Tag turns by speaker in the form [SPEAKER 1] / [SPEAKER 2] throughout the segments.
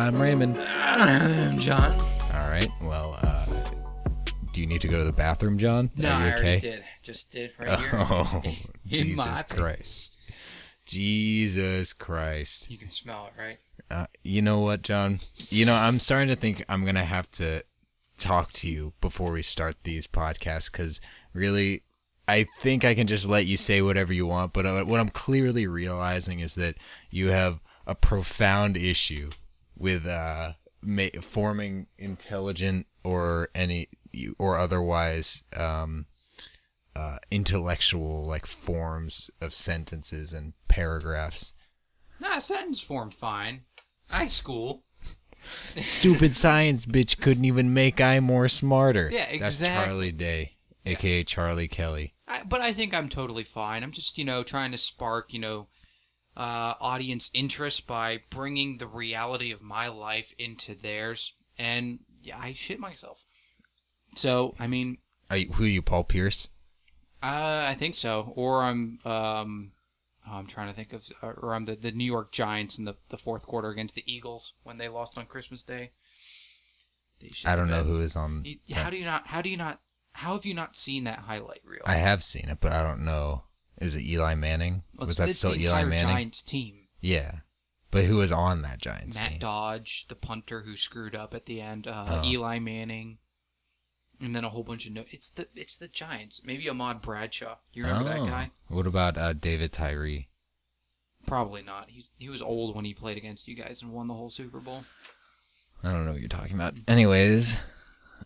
[SPEAKER 1] I'm Raymond.
[SPEAKER 2] I'm John.
[SPEAKER 1] All right. Well, do you need to go to the bathroom, John?
[SPEAKER 2] No,
[SPEAKER 1] Are you
[SPEAKER 2] I
[SPEAKER 1] okay?
[SPEAKER 2] already did. Just did right here.
[SPEAKER 1] Oh,
[SPEAKER 2] In
[SPEAKER 1] Jesus
[SPEAKER 2] my
[SPEAKER 1] Christ. Jesus Christ.
[SPEAKER 2] You can smell it, right?
[SPEAKER 1] You know what, John? I'm starting to think I'm going to have to talk to you before we start these podcasts because really, I think I can just let you say whatever you want, but what I'm clearly realizing is that you have a profound issue with forming intelligent or otherwise intellectual like forms of sentences and paragraphs.
[SPEAKER 2] Nah, sentence form fine. High school.
[SPEAKER 1] Stupid science bitch couldn't even make I more smarter.
[SPEAKER 2] Yeah, exactly.
[SPEAKER 1] That's Charlie Day, a.k.a. Charlie Kelly.
[SPEAKER 2] But I think I'm totally fine. I'm just, trying to spark, audience interest by bringing the reality of my life into theirs. And, yeah, I shit myself. So, I mean...
[SPEAKER 1] Who are you, Paul Pierce?
[SPEAKER 2] I think so. Or I'm trying to think of... Or I'm the New York Giants in the fourth quarter against the Eagles when they lost on Christmas Day.
[SPEAKER 1] I don't know who is on...
[SPEAKER 2] How have you not seen that highlight reel?
[SPEAKER 1] I have seen it, but I don't know. Is it Eli Manning? Was that still Eli Manning?
[SPEAKER 2] It's the entire Giants team.
[SPEAKER 1] Yeah. But who was on that Giants team?
[SPEAKER 2] Matt Dodge, the punter who screwed up at the end. Eli Manning. And then a whole bunch of It's the Giants. Maybe Ahmad Bradshaw. You remember that guy?
[SPEAKER 1] What about David Tyree?
[SPEAKER 2] Probably not. He was old when he played against you guys and won the whole Super Bowl.
[SPEAKER 1] I don't know what you're talking about. Anyways,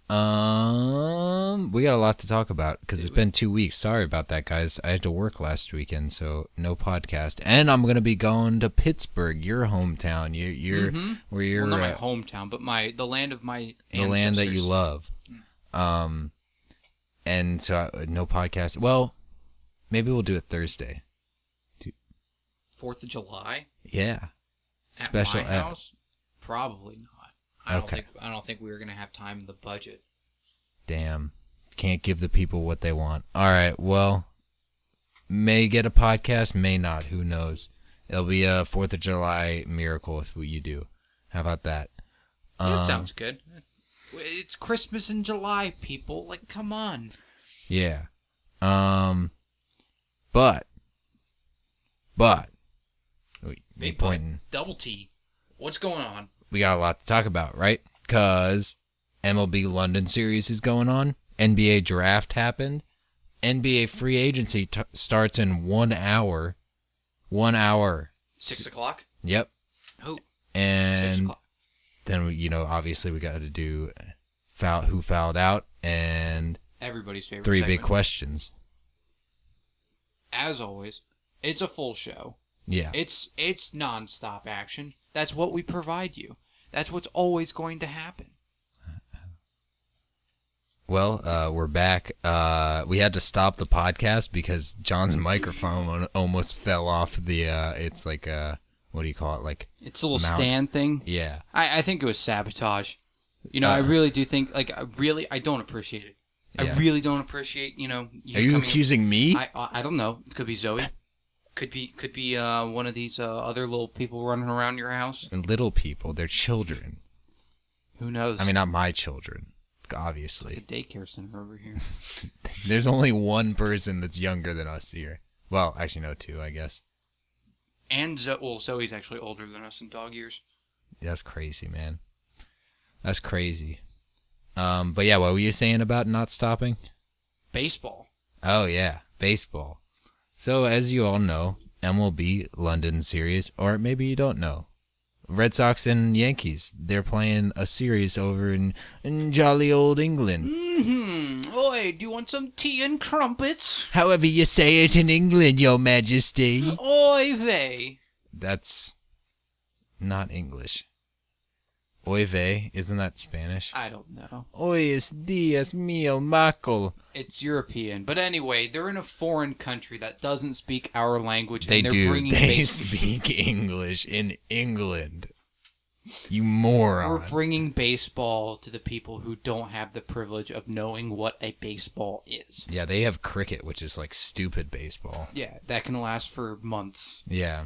[SPEAKER 1] we got a lot to talk about because it's been 2 weeks. Sorry about that, guys. I had to work last weekend, so no podcast. And I'm gonna be going to Pittsburgh, your hometown. Where you're
[SPEAKER 2] well, not my hometown, but the land of my ancestors.
[SPEAKER 1] The land that you love. And so no podcast. Well, maybe we'll do it Thursday.
[SPEAKER 2] 4th of July.
[SPEAKER 1] Yeah.
[SPEAKER 2] At my house? Probably not. I don't think we were gonna have time in the budget.
[SPEAKER 1] Damn. Can't give the people what they want. All right. Well, may get a podcast, may not. Who knows? It'll be a 4th of July miracle if you do. How about that?
[SPEAKER 2] That sounds good. It's Christmas in July, people. Like, come on.
[SPEAKER 1] Yeah. But.
[SPEAKER 2] Big pointing. Double T. What's going on?
[SPEAKER 1] We got a lot to talk about, right? Because MLB London series is going on. NBA draft happened. NBA free agency starts in 1 hour. 1 hour.
[SPEAKER 2] 6 o'clock?
[SPEAKER 1] Yep.
[SPEAKER 2] Who?
[SPEAKER 1] And
[SPEAKER 2] 6 o'clock.
[SPEAKER 1] Then, obviously we got to do who fouled out and
[SPEAKER 2] everybody's favorite
[SPEAKER 1] 3
[SPEAKER 2] segment.
[SPEAKER 1] big questions.
[SPEAKER 2] As always, it's a full show.
[SPEAKER 1] Yeah.
[SPEAKER 2] It's nonstop action. That's what we provide you. That's what's always going to happen.
[SPEAKER 1] Well, we're back. We had to stop the podcast because John's microphone almost fell off the, it's like what do you call it? Like
[SPEAKER 2] it's a little stand thing.
[SPEAKER 1] Yeah.
[SPEAKER 2] I think it was sabotage. I really do think, I don't appreciate it. Yeah. I really don't appreciate, you
[SPEAKER 1] Are you accusing me?
[SPEAKER 2] I don't know. It could be Zoe. Could be one of these other little people running around your house.
[SPEAKER 1] And little people, they're children.
[SPEAKER 2] Who knows?
[SPEAKER 1] I mean, not my children, obviously.
[SPEAKER 2] It's like a daycare center over here.
[SPEAKER 1] There's only one person that's younger than us here. Well, actually, no, 2, I guess.
[SPEAKER 2] And Zoe's actually older than us in dog years.
[SPEAKER 1] That's crazy, man. That's crazy. But yeah, what were you saying about not stopping?
[SPEAKER 2] Baseball.
[SPEAKER 1] Oh yeah, baseball. So as you all know, MLB London series, or maybe you don't know, Red Sox and Yankees. They're playing a series over in jolly old England.
[SPEAKER 2] Mm-hmm. Oi, do you want some tea and crumpets?
[SPEAKER 1] However you say it in England, Your Majesty.
[SPEAKER 2] Oy vey.
[SPEAKER 1] That's not English. Oy vey, isn't that Spanish?
[SPEAKER 2] I don't know.
[SPEAKER 1] Oyes dias mío maco.
[SPEAKER 2] It's European. But anyway, they're in a foreign country that doesn't speak our language.
[SPEAKER 1] They
[SPEAKER 2] and they're
[SPEAKER 1] do.
[SPEAKER 2] Bringing
[SPEAKER 1] they speak English in England. You moron.
[SPEAKER 2] We're bringing baseball to the people who don't have the privilege of knowing what a baseball is.
[SPEAKER 1] Yeah, they have cricket, which is like stupid baseball.
[SPEAKER 2] Yeah, that can last for months.
[SPEAKER 1] Yeah.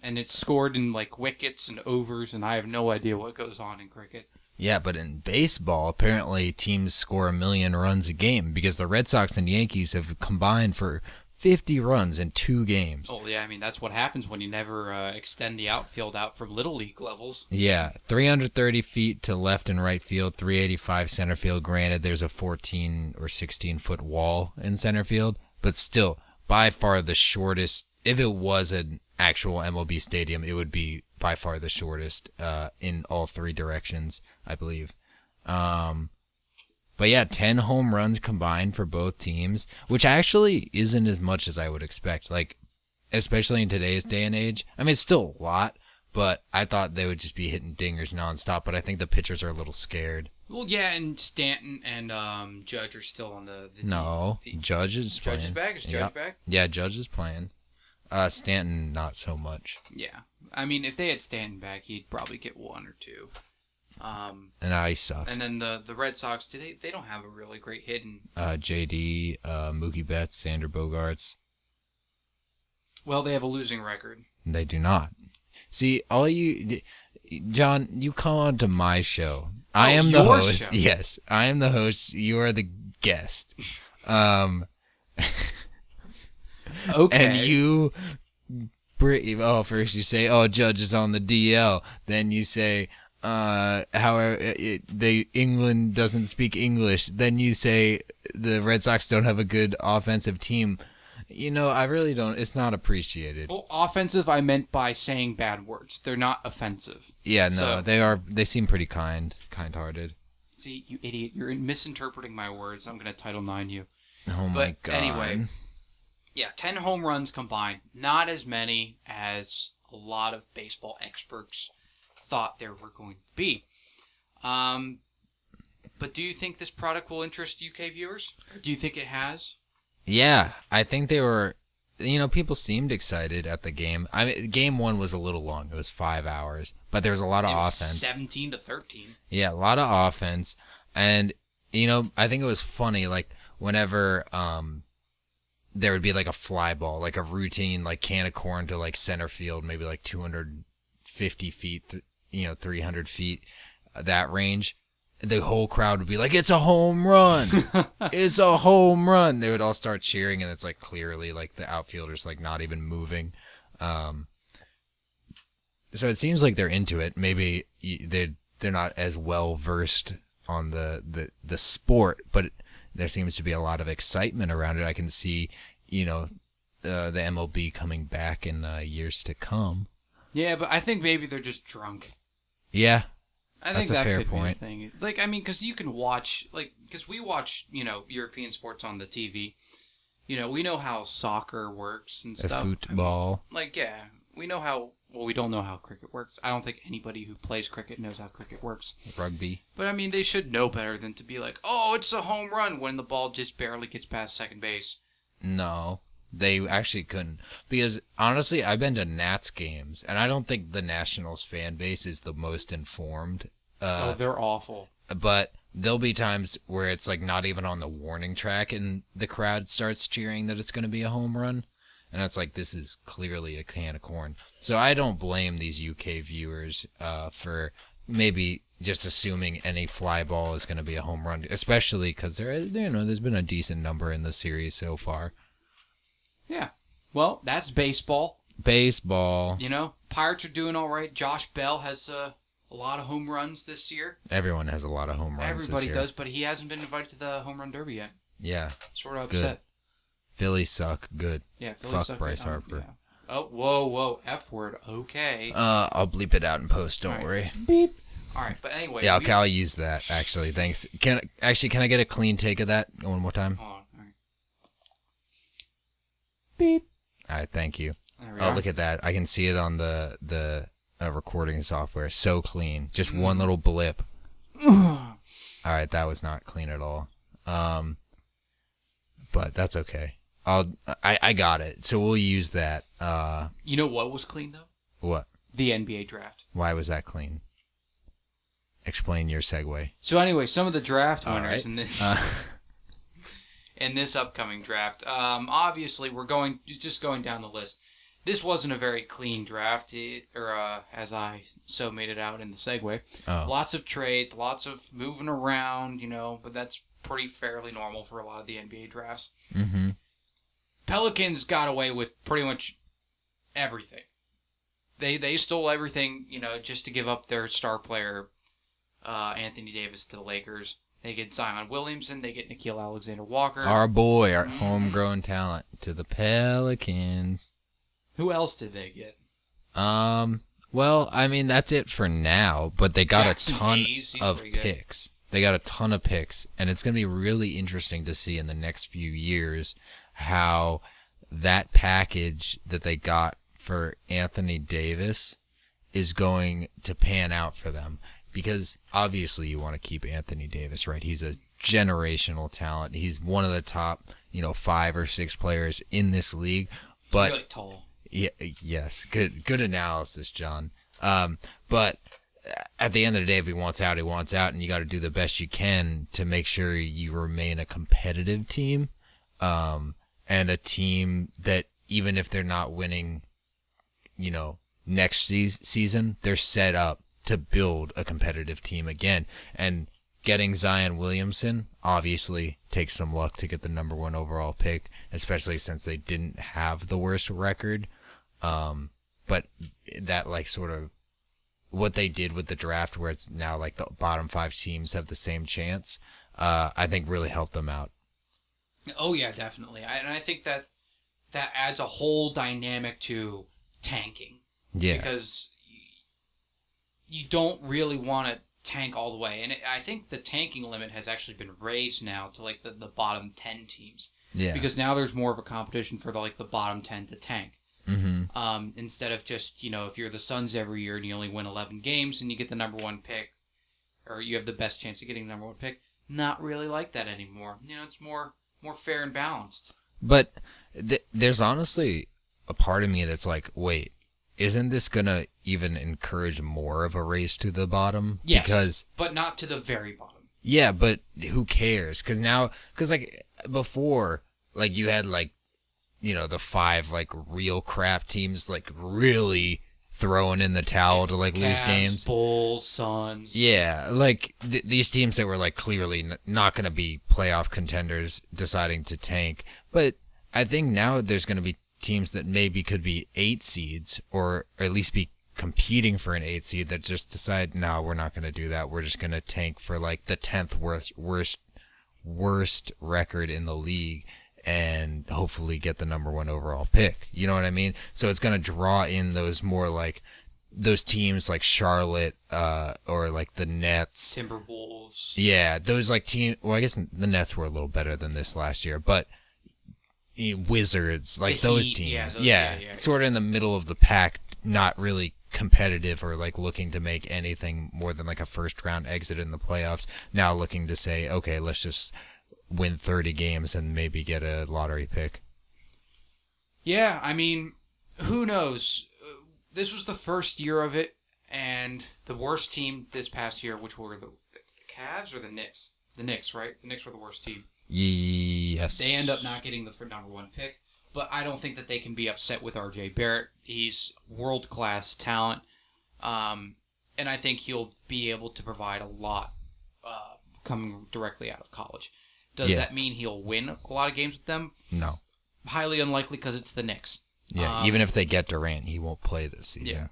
[SPEAKER 2] And it's scored in like wickets and overs, and I have no idea what goes on in cricket.
[SPEAKER 1] Yeah, but in baseball, apparently teams score 1 million runs a game because the Red Sox and Yankees have combined for 50 runs in 2 games.
[SPEAKER 2] Oh, yeah, I mean, that's what happens when you never extend the outfield out from Little League levels.
[SPEAKER 1] Yeah, 330 feet to left and right field, 385 center field. Granted, there's a 14 or 16-foot wall in center field, but still, by far the shortest. If it was an actual MLB stadium, it would be by far the shortest in all 3 directions, I believe. But yeah, 10 home runs combined for both teams, which actually isn't as much as I would expect. Like, especially in today's day and age. I mean, it's still a lot, but I thought they would just be hitting dingers nonstop. But I think the pitchers are a little scared.
[SPEAKER 2] Well, yeah, and Stanton and Judge are still on the
[SPEAKER 1] No, Judge is playing.
[SPEAKER 2] Judge is back? Is Judge back?
[SPEAKER 1] Yeah, Judge is playing. Stanton, not so much.
[SPEAKER 2] Yeah. I mean, if they had Stanton back, he'd probably get 1 or 2.
[SPEAKER 1] And he sucks.
[SPEAKER 2] And then the Red Sox, they don't have a really great hitting.
[SPEAKER 1] JD, Mookie Betts, Xander Bogaerts.
[SPEAKER 2] Well, they have a losing record.
[SPEAKER 1] They do not. See, John, you come on to my show. I am the host. Show. Yes, I am the host. You are the guest.
[SPEAKER 2] Okay.
[SPEAKER 1] And you, first you say, Judge is on the DL. Then you say, England doesn't speak English. Then you say the Red Sox don't have a good offensive team. You know, I really don't. It's not appreciated.
[SPEAKER 2] Well, offensive, I meant by saying bad words. They're not offensive.
[SPEAKER 1] Yeah, no, they are. They seem pretty kind-hearted.
[SPEAKER 2] See, you idiot! You're misinterpreting my words. I'm gonna Title IX you.
[SPEAKER 1] Oh my God.
[SPEAKER 2] Anyway, yeah, 10 home runs combined. Not as many as a lot of baseball experts thought there were going to be. But do you think this product will interest UK viewers? Or do you think it has?
[SPEAKER 1] Yeah, I think they were. People seemed excited at the game. I mean, game 1 was a little long. It was 5 hours, but there was a lot of offense.
[SPEAKER 2] 17-13.
[SPEAKER 1] Yeah, a lot of offense, and I think it was funny. Like whenever there would be like a fly ball, like a routine, like can of corn to like center field, maybe like 250 feet, 300 feet, that range. The whole crowd would be like, "It's a home run! It's a home run!" They would all start cheering, and it's like clearly like the outfielders like not even moving. So it seems like they're into it. Maybe they're not as well versed on the sport, but there seems to be a lot of excitement around it. I can see, the MLB coming back in years to come.
[SPEAKER 2] Yeah, but I think maybe they're just drunk.
[SPEAKER 1] Yeah.
[SPEAKER 2] I think that could be the thing. Like, I mean, because you can watch, because we watch, European sports on the TV. We know how soccer works and stuff.
[SPEAKER 1] Football.
[SPEAKER 2] I mean, yeah, we know how, we don't know how cricket works. I don't think anybody who plays cricket knows how cricket works.
[SPEAKER 1] Rugby.
[SPEAKER 2] But, I mean, they should know better than to be like, oh, it's a home run when the ball just barely gets past second base.
[SPEAKER 1] No. They actually couldn't. Because, honestly, I've been to Nats games, and I don't think the Nationals fan base is the most informed.
[SPEAKER 2] They're awful.
[SPEAKER 1] But there'll be times where it's, like, not even on the warning track, and the crowd starts cheering that it's going to be a home run. And it's like, this is clearly a can of corn. So I don't blame these UK viewers for maybe just assuming any fly ball is going to be a home run, especially because there's been a decent number in the series so far.
[SPEAKER 2] Yeah. Well, that's baseball.
[SPEAKER 1] Baseball.
[SPEAKER 2] Pirates are doing all right. Josh Bell has a lot of home runs this year.
[SPEAKER 1] Everyone has a lot of home runs
[SPEAKER 2] Everybody
[SPEAKER 1] this year.
[SPEAKER 2] does, but he hasn't been invited to the home run derby yet.
[SPEAKER 1] Yeah.
[SPEAKER 2] Sort of upset.
[SPEAKER 1] Good. Phillies suck. Good.
[SPEAKER 2] Yeah, Phillies suck.
[SPEAKER 1] Fuck Bryce Harper.
[SPEAKER 2] Yeah. Oh, whoa. F word. Okay.
[SPEAKER 1] I'll bleep it out in post. Don't worry.
[SPEAKER 2] Beep. All right, but anyway.
[SPEAKER 1] Yeah, okay, I'll use that, actually. Thanks. Can I get a clean take of that one more time?
[SPEAKER 2] Hold on. All right.
[SPEAKER 1] Beep. All right, thank you.
[SPEAKER 2] Oh,
[SPEAKER 1] look at that. I can see it on the recording software. So clean. Just one little blip. All right, that was not clean at all. But that's okay. I got it. So we'll use that.
[SPEAKER 2] You know what was clean, though?
[SPEAKER 1] What?
[SPEAKER 2] The NBA draft.
[SPEAKER 1] Why was that clean? Explain your segue.
[SPEAKER 2] So anyway, some of the draft winners
[SPEAKER 1] right.
[SPEAKER 2] in this in this upcoming draft. Obviously, we're just going down the list. this wasn't a very clean draft, as I so made it out in the segue.
[SPEAKER 1] Oh.
[SPEAKER 2] Lots of trades, lots of moving around, but that's pretty fairly normal for a lot of the NBA drafts.
[SPEAKER 1] Mm-hmm.
[SPEAKER 2] Pelicans got away with pretty much everything. They stole everything, just to give up their star player, Anthony Davis, to the Lakers. They get Zion Williamson. They get Nickeil Alexander-Walker.
[SPEAKER 1] Our boy, our homegrown talent, to the Pelicans.
[SPEAKER 2] Who else did they get?
[SPEAKER 1] Well, I mean, that's it for now, but they got
[SPEAKER 2] Jackson
[SPEAKER 1] a ton
[SPEAKER 2] Hayes, he's
[SPEAKER 1] of
[SPEAKER 2] pretty good.
[SPEAKER 1] picks. They got a ton of picks, and it's going to be really interesting to see in the next few years how that package that they got for Anthony Davis is going to pan out for them. Because obviously you want to keep Anthony Davis, right? He's a generational talent. He's one of the top, 5 or 6 players in this league. But
[SPEAKER 2] He's really tall.
[SPEAKER 1] Yeah, yes, good analysis, John. But at the end of the day, if he wants out, he wants out, and you got to do the best you can to make sure you remain a competitive team, and a team that even if they're not winning, next season, they're set up to build a competitive team again. And getting Zion Williamson obviously takes some luck to get the number 1 overall pick, especially since they didn't have the worst record. But that sort of what they did with the draft, where it's now the bottom 5 teams have the same chance, I think really helped them out.
[SPEAKER 2] Oh yeah, definitely. And I think that adds a whole dynamic to tanking.
[SPEAKER 1] Yeah.
[SPEAKER 2] Because you don't really want to tank all the way. And I think the tanking limit has actually been raised now to the bottom 10 teams.
[SPEAKER 1] Yeah.
[SPEAKER 2] Because now there's more of a competition for the bottom 10 to tank.
[SPEAKER 1] Mm-hmm.
[SPEAKER 2] Instead of just, if you're the Suns every year and you only win 11 games and you get the number 1 pick, or you have the best chance of getting the number 1 pick, not really like that anymore. It's more fair and balanced.
[SPEAKER 1] But there's honestly a part of me that's like, wait, isn't this going to even encourage more of a race to the bottom?
[SPEAKER 2] Yes, but not to the very bottom.
[SPEAKER 1] Yeah, but who cares? Because before, you had the 5 real crap teams really throwing in the towel to lose games.
[SPEAKER 2] Bulls, Suns.
[SPEAKER 1] Yeah, these teams that were clearly not going to be playoff contenders deciding to tank. But I think now there's going to be teams that maybe could be 8 seeds or at least be competing for an 8 seed that just decide, no, we're not going to do that. We're just going to tank for the 10th worst record in the league and hopefully get the number 1 overall pick. You know what I mean? So it's going to draw in those more those teams like Charlotte or the Nets.
[SPEAKER 2] Timberwolves.
[SPEAKER 1] Yeah, those teams. Well, I guess the Nets were a little better than this last year, but Wizards, those
[SPEAKER 2] Heat,
[SPEAKER 1] teams.
[SPEAKER 2] Yeah,
[SPEAKER 1] sort of in the middle of the pack, not really competitive or looking to make anything more than a first round exit in the playoffs. Now looking to say, okay, let's just win 30 games and maybe get a lottery pick.
[SPEAKER 2] Yeah, I mean, who knows? This was the first year of it, and the worst team this past year, which were the Cavs or the Knicks? The Knicks, right? The Knicks were the worst team.
[SPEAKER 1] Yes.
[SPEAKER 2] They end up not getting the number 1 pick, but I don't think that they can be upset with R.J. Barrett. He's world-class talent, and I think he'll be able to provide a lot coming directly out of college. Does that mean he'll win a lot of games with them?
[SPEAKER 1] No.
[SPEAKER 2] Highly unlikely because it's the Knicks.
[SPEAKER 1] Yeah, even if they get Durant, he won't play this season.
[SPEAKER 2] Yeah.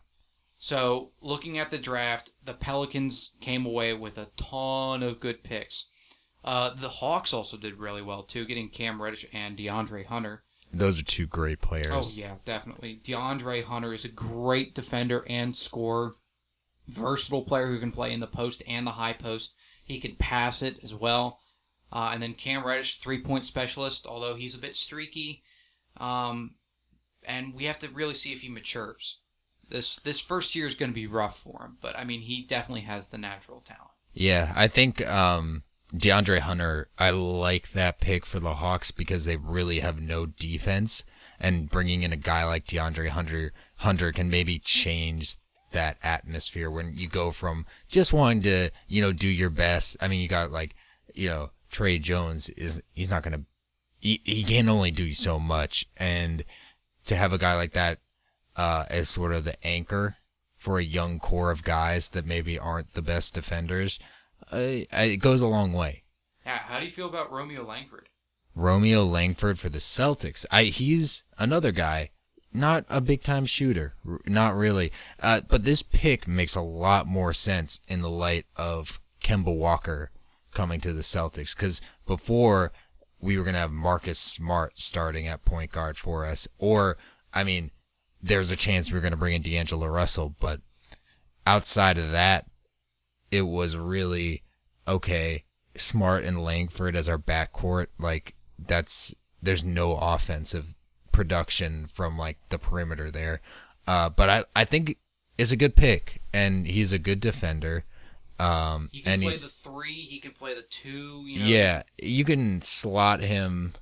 [SPEAKER 2] So, looking at the draft, the Pelicans came away with a ton of good picks. The Hawks also did really well, too, getting Cam Reddish and DeAndre Hunter.
[SPEAKER 1] Those are 2 great players.
[SPEAKER 2] Oh, yeah, definitely. DeAndre Hunter is a great defender and scorer. Versatile player who can play in the post and the high post. He can pass it as well. And then Cam Reddish, 3-point specialist, although he's a bit streaky. And we have to really see if he matures. This first year is going to be rough for him, but, I mean, he definitely has the natural talent.
[SPEAKER 1] Yeah, I think DeAndre Hunter, I like that pick for the Hawks because they really have no defense, and bringing in a guy like DeAndre Hunter can maybe change that atmosphere when you go from just wanting to, do your best. I mean, you got Trey Jones he's not going to, he can only do so much, and to have a guy like that as sort of the anchor for a young core of guys that maybe aren't the best defenders, it goes a long way.
[SPEAKER 2] Yeah, how do you feel about Romeo Langford?
[SPEAKER 1] Romeo Langford for the Celtics. He's another guy, not a big-time shooter, not really. But this pick makes a lot more sense in the light of Kemba Walker coming to the Celtics, because before we were going to have Marcus Smart starting at point guard for us, or, I mean, there's a chance we were going to bring in D'Angelo Russell, but outside of that, it was really, okay, Smart and Langford as our backcourt, like, there's no offensive production from, like, the perimeter there. But I think it's a good pick, and he's a good defender.
[SPEAKER 2] He can play the 3, he can play the 2,
[SPEAKER 1] Yeah, you can slot him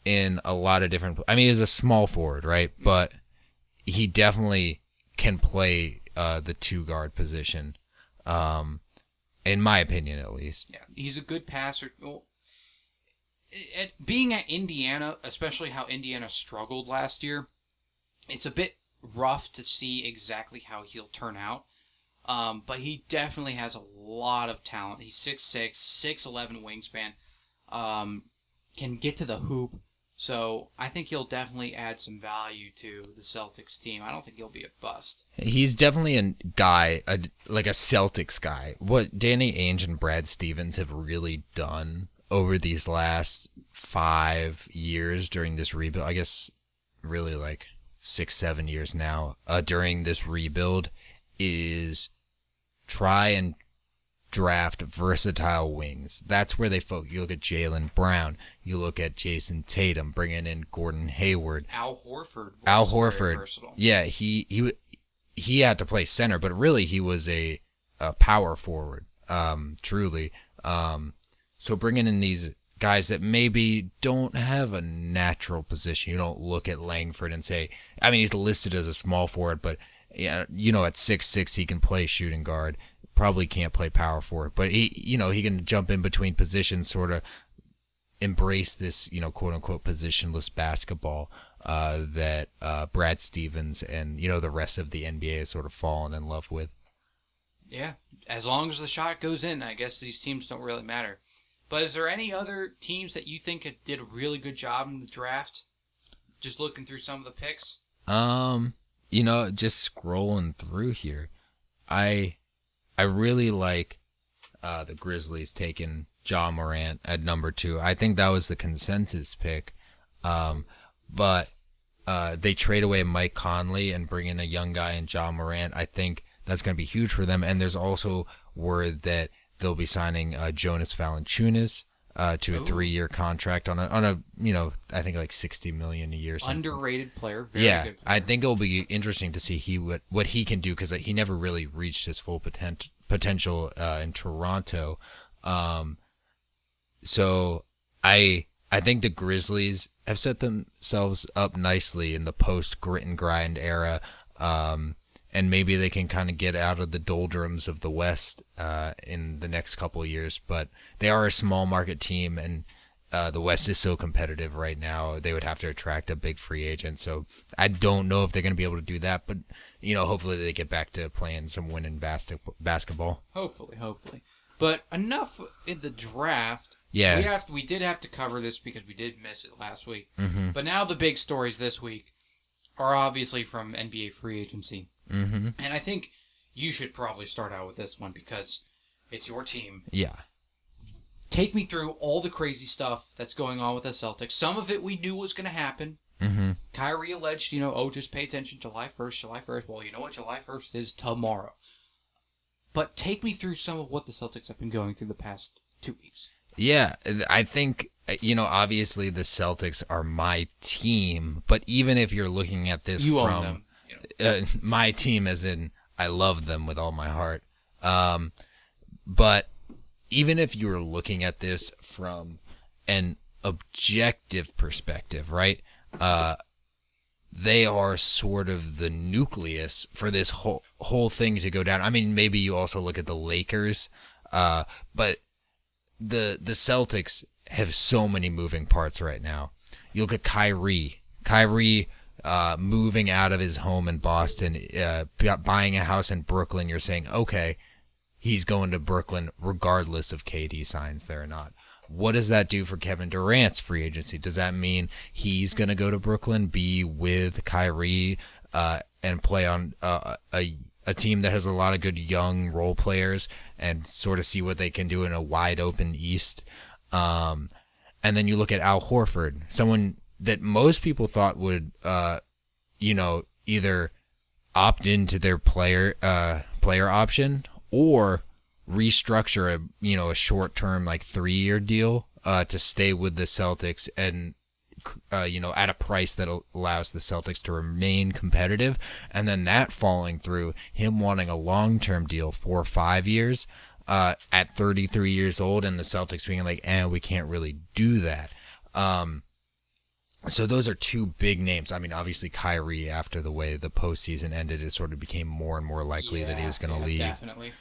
[SPEAKER 1] in a lot of different... I mean, he's a small forward, right? Mm-hmm. But he definitely can play the 2-guard position, in my opinion, at least.
[SPEAKER 2] Yeah, he's a good passer. Well, being at Indiana, especially how Indiana struggled last year, it's a bit rough to see exactly how he'll turn out. But he definitely has a lot of talent. He's 6'6", 6'11" wingspan, can get to the hoop. So I think he'll definitely add some value to the Celtics team. I don't think he'll be a bust.
[SPEAKER 1] He's definitely a guy, like a Celtics guy. What Danny Ainge and Brad Stevens have really done over these last 5 years during this rebuild, I guess really like 6-7 years now, during this rebuild, is try and draft versatile wings. That's where they focus. You look at Jaylen Brown. You look at Jason Tatum, bringing in Gordon Hayward.
[SPEAKER 2] Al Horford.
[SPEAKER 1] Very versatile. Yeah, he had to play center, but really he was a power forward, truly. So bringing in these guys that maybe don't have a natural position. You don't look at Langford and say, I mean, he's listed as a small forward, but yeah, at 6'6", he can play shooting guard. Probably can't play power forward, but he can jump in between positions, sort of embrace this, quote unquote positionless basketball that Brad Stevens and the rest of the NBA has sort of fallen in love with.
[SPEAKER 2] Yeah, as long as the shot goes in, I guess these teams don't really matter. But is there any other teams that you think did a really good job in the draft? Just looking through some of the picks.
[SPEAKER 1] Just scrolling through here, I really like the Grizzlies taking Ja Morant at number 2. I think that was the consensus pick. But they trade away Mike Conley and bring in a young guy in Ja Morant. I think that's going to be huge for them. And there's also word that they'll be signing Jonas Valanciunas to a 3-year contract on a I think like $60 million a year. Something.
[SPEAKER 2] Underrated player. Very good player.
[SPEAKER 1] I think it'll be interesting to see what he can do, because he never really reached his full potential in Toronto. So I think the Grizzlies have set themselves up nicely in the post grit and grind era. And maybe they can kind of get out of the doldrums of the West in the next couple of years. But they are a small market team, and the West is so competitive right now. They would have to attract a big free agent. So I don't know if they're going to be able to do that. But, hopefully they get back to playing some winning basketball.
[SPEAKER 2] Hopefully. But enough in the draft.
[SPEAKER 1] Yeah.
[SPEAKER 2] We did have to cover this because we did miss it last week.
[SPEAKER 1] Mm-hmm.
[SPEAKER 2] But now the big stories this week are obviously from NBA free agency.
[SPEAKER 1] Mm-hmm.
[SPEAKER 2] And I think you should probably start out with this one because it's your team.
[SPEAKER 1] Yeah.
[SPEAKER 2] Take me through all the crazy stuff that's going on with the Celtics. Some of it we knew was going to happen.
[SPEAKER 1] Mm-hmm.
[SPEAKER 2] Kyrie alleged, just pay attention, July 1st. Well, you know what? July 1st is tomorrow. But take me through some of what the Celtics have been going through the past 2 weeks.
[SPEAKER 1] Yeah, I think, obviously the Celtics are my team, but even if you're looking at this
[SPEAKER 2] you
[SPEAKER 1] from...
[SPEAKER 2] own them.
[SPEAKER 1] My team, as in I love them with all my heart. But even if you're looking at this from an objective perspective, right? They are sort of the nucleus for this whole thing to go down. I mean, maybe you also look at the Lakers, but the Celtics have so many moving parts right now. You look at Kyrie. Kyrie moving out of his home in Boston, buying a house in Brooklyn, you're saying, okay, he's going to Brooklyn regardless of KD signs there or not. What does that do for Kevin Durant's free agency? Does that mean he's going to go to Brooklyn, be with Kyrie, and play on a team that has a lot of good young role players and sort of see what they can do in a wide open East? And then you look at Al Horford, someone that most people thought would, either opt into their player option or restructure a short-term 3-year deal to stay with the Celtics and at a price that allows the Celtics to remain competitive, and then that falling through, him wanting a long-term deal for 5 years at 33 years old, and the Celtics being like, we can't really do that. So those are two big names. I mean, obviously Kyrie, after the way the postseason ended, it sort of became more and more likely that he was going to leave.
[SPEAKER 2] Definitely.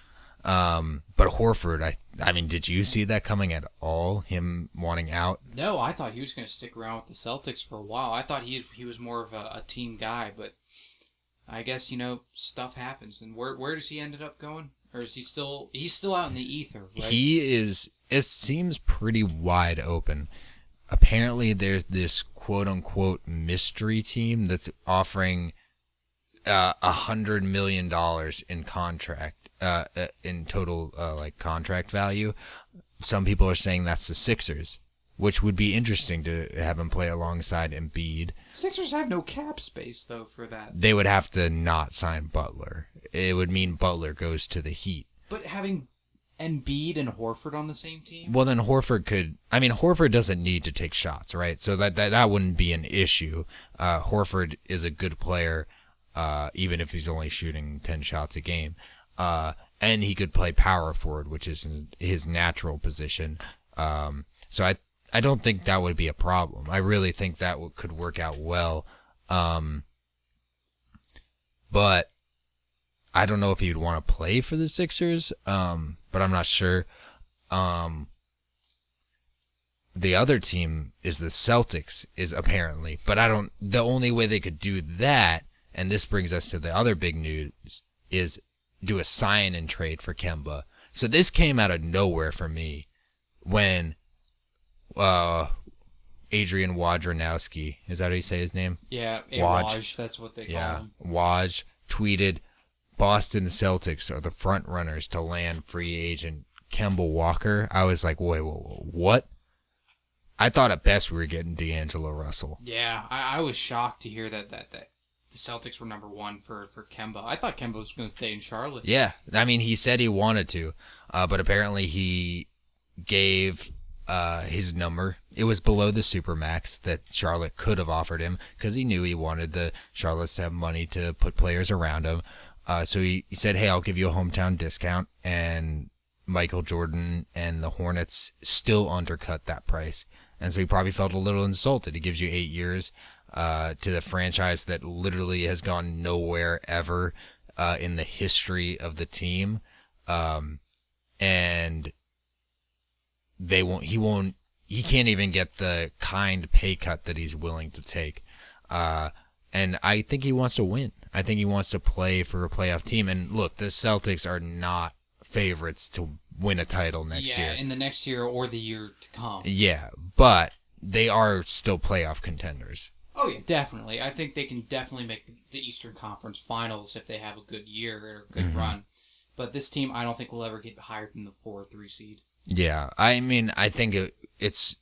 [SPEAKER 1] But Horford, I mean, did you see that coming at all? Him wanting out?
[SPEAKER 2] No, I thought he was going to stick around with the Celtics for a while. I thought he was more of a team guy, but I guess stuff happens. And where does he end up going? Or is he's still out in the ether? Right?
[SPEAKER 1] He is. It seems pretty wide open. Apparently, there's this quote unquote mystery team that's offering $100 million in contract. In total, contract value. Some people are saying that's the Sixers, which would be interesting to have him play alongside Embiid.
[SPEAKER 2] Sixers have no cap space, though, for that.
[SPEAKER 1] They would have to not sign Butler. It would mean Butler goes to the Heat.
[SPEAKER 2] But having Embiid and Horford on the same team?
[SPEAKER 1] Well, then Horford could... I mean, Horford doesn't need to take shots, right? So that wouldn't be an issue. Horford is a good player, even if he's only shooting 10 shots a game. And he could play power forward, which is his natural position. So I don't think that would be a problem. I really think that could work out well. But I don't know if he'd want to play for the Sixers, but I'm not sure. The other team is the Celtics, apparently. But the only way they could do that, and this brings us to the other big news, is do a sign and trade for Kemba. So this came out of nowhere for me when Adrian Wojnarowski, is that how you say his name?
[SPEAKER 2] Yeah, Woj, that's what they call him.
[SPEAKER 1] Woj tweeted, Boston Celtics are the front runners to land free agent Kemba Walker. I was like, wait, what? I thought at best we were getting D'Angelo Russell.
[SPEAKER 2] Yeah, I was shocked to hear that the Celtics were number one for Kemba. I thought Kemba was going to stay in Charlotte.
[SPEAKER 1] Yeah, I mean, he said he wanted to, but apparently he gave his number. It was below the Supermax that Charlotte could have offered him because he knew he wanted the Charlottes to have money to put players around him. So he said, hey, I'll give you a hometown discount, and Michael Jordan and the Hornets still undercut that price. And so he probably felt a little insulted. He gives you 8 years. To the franchise that literally has gone nowhere ever in the history of the team, and he can't even get the kind pay cut that he's willing to take, and I think he wants to win. I think he wants to play for a playoff team. And look, the Celtics are not favorites to win a title next year.
[SPEAKER 2] Yeah, in the next year or the year to come.
[SPEAKER 1] Yeah, but they are still playoff contenders.
[SPEAKER 2] Oh, yeah, definitely. I think they can definitely make the Eastern Conference Finals if they have a good year or a good run. But this team, I don't think will ever get higher than the 4 or 3 seed. Yeah,
[SPEAKER 1] I mean, I think it's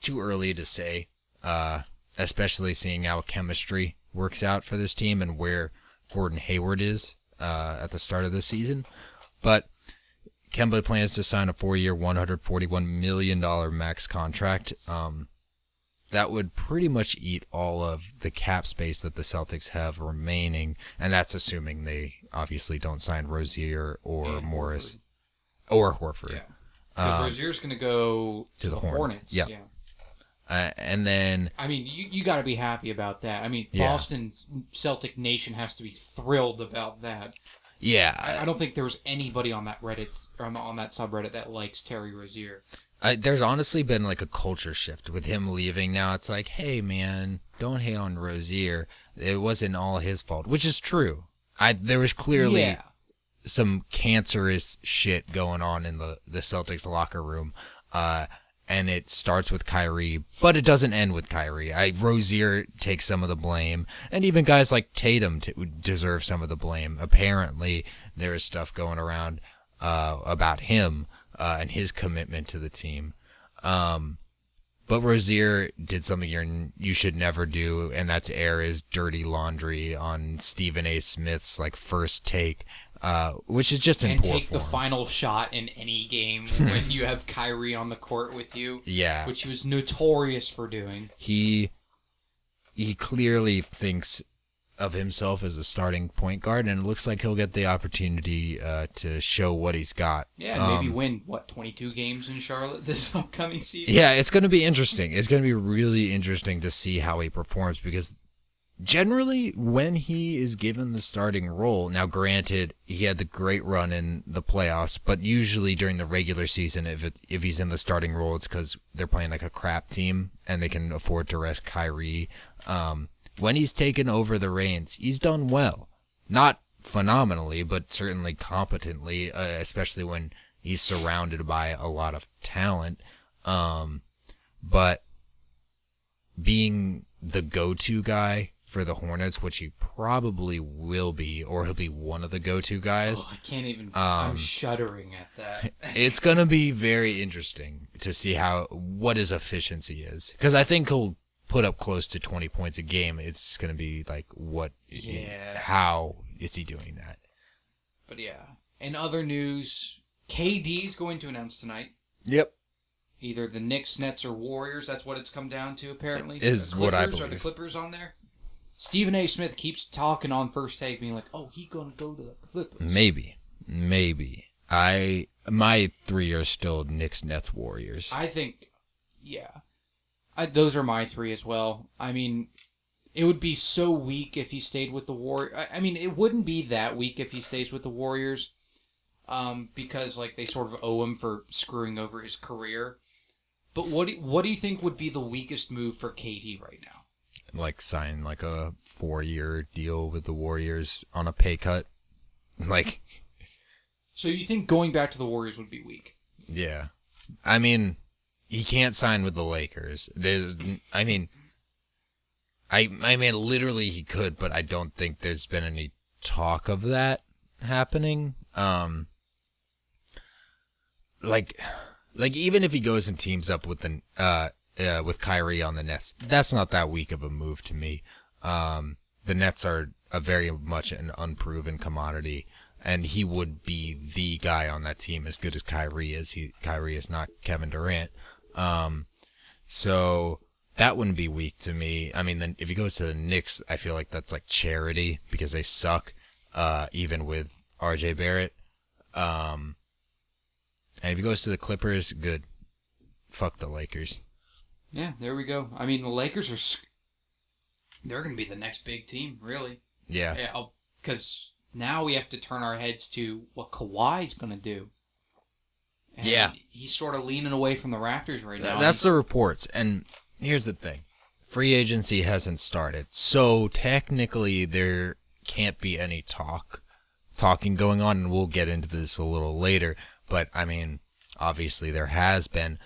[SPEAKER 1] too early to say, especially seeing how chemistry works out for this team and where Gordon Hayward is at the start of the season. But Kemba plans to sign a 4-year, $141 million max contract. That would pretty much eat all of the cap space that the Celtics have remaining, and that's assuming they obviously don't sign Rozier or Morris or Horford.
[SPEAKER 2] Yeah, because Rozier's going to go to the Hornets.
[SPEAKER 1] Yep. Yeah. And then...
[SPEAKER 2] I mean, you got to be happy about that. I mean, Boston Celtic Nation has to be thrilled about that.
[SPEAKER 1] Yeah.
[SPEAKER 2] I don't think there was anybody on that Reddit or on that subreddit that likes Terry Rozier.
[SPEAKER 1] There's honestly been like a culture shift with him leaving. Now it's like, hey man, don't hate on Rozier. It wasn't all his fault, which is true. There was clearly some cancerous shit going on in the Celtics locker room, and it starts with Kyrie, but it doesn't end with Kyrie. Rozier takes some of the blame, and even guys like Tatum deserve some of the blame. Apparently, there is stuff going around about him and his commitment to the team. But Rozier did something you should never do, and that's air his dirty laundry on Stephen A. Smith's first take, which is just in poor form.
[SPEAKER 2] And take the final shot in any game when you have Kyrie on the court with you.
[SPEAKER 1] Yeah,
[SPEAKER 2] which he was notorious for doing.
[SPEAKER 1] He clearly thinks of himself as a starting point guard, and it looks like he'll get the opportunity to show what he's got.
[SPEAKER 2] Yeah, and maybe win, 22 games in Charlotte this upcoming season?
[SPEAKER 1] Yeah, it's going to be interesting. It's going to be really interesting to see how he performs, because generally when he is given the starting role, now granted, he had the great run in the playoffs, but usually during the regular season, if he's in the starting role, it's because they're playing a crap team, and they can afford to rest Kyrie. When he's taken over the reins, he's done well. Not phenomenally, but certainly competently, especially when he's surrounded by a lot of talent. But being the go-to guy for the Hornets, which he probably will be, or he'll be one of the go-to guys.
[SPEAKER 2] Oh, I can't even... I'm shuddering at that.
[SPEAKER 1] It's going to be very interesting to see what his efficiency is. Because I think he'll put up close to 20 points a game. It's going to be how is he doing that?
[SPEAKER 2] But yeah, in other news, KD's going to announce tonight.
[SPEAKER 1] Yep.
[SPEAKER 2] Either the Knicks, Nets, or Warriors. That's what it's come down to, apparently.
[SPEAKER 1] Is what I believe.
[SPEAKER 2] Are the Clippers on there? Stephen A. Smith keeps talking on First Take, being like, "Oh, he's going to go to the Clippers."
[SPEAKER 1] Maybe. My 3 are still Knicks, Nets, Warriors.
[SPEAKER 2] I think, yeah. Those are my 3 as well. I mean, it would be so weak if he stayed with the Warriors. I mean, it wouldn't be that weak if he stays with the Warriors, because they sort of owe him for screwing over his career. But what do you think would be the weakest move for KD right now?
[SPEAKER 1] Sign a 4-year deal with the Warriors on a pay cut.
[SPEAKER 2] So you think going back to the Warriors would be weak?
[SPEAKER 1] Yeah. I mean, he can't sign with the Lakers. Literally he could, but I don't think there's been any talk of that happening. Even if he goes and teams up with with Kyrie on the Nets, that's not that weak of a move to me. The Nets are a very much an unproven commodity, and he would be the guy on that team as good as Kyrie is. Kyrie is not Kevin Durant. So that wouldn't be weak to me. I mean, then if he goes to the Knicks, I feel like that's charity because they suck, even with RJ Barrett. And if he goes to the Clippers, good. Fuck the Lakers.
[SPEAKER 2] Yeah, there we go. I mean, the Lakers they're going to be the next big team, really.
[SPEAKER 1] Yeah.
[SPEAKER 2] Because now we have to turn our heads to what Kawhi's going to do. And
[SPEAKER 1] yeah.
[SPEAKER 2] He's sort of leaning away from the Raptors right now.
[SPEAKER 1] That's the reports. And here's the thing. Free agency hasn't started. So technically there can't be any talking going on, and we'll get into this a little later. But, I mean, obviously there has been.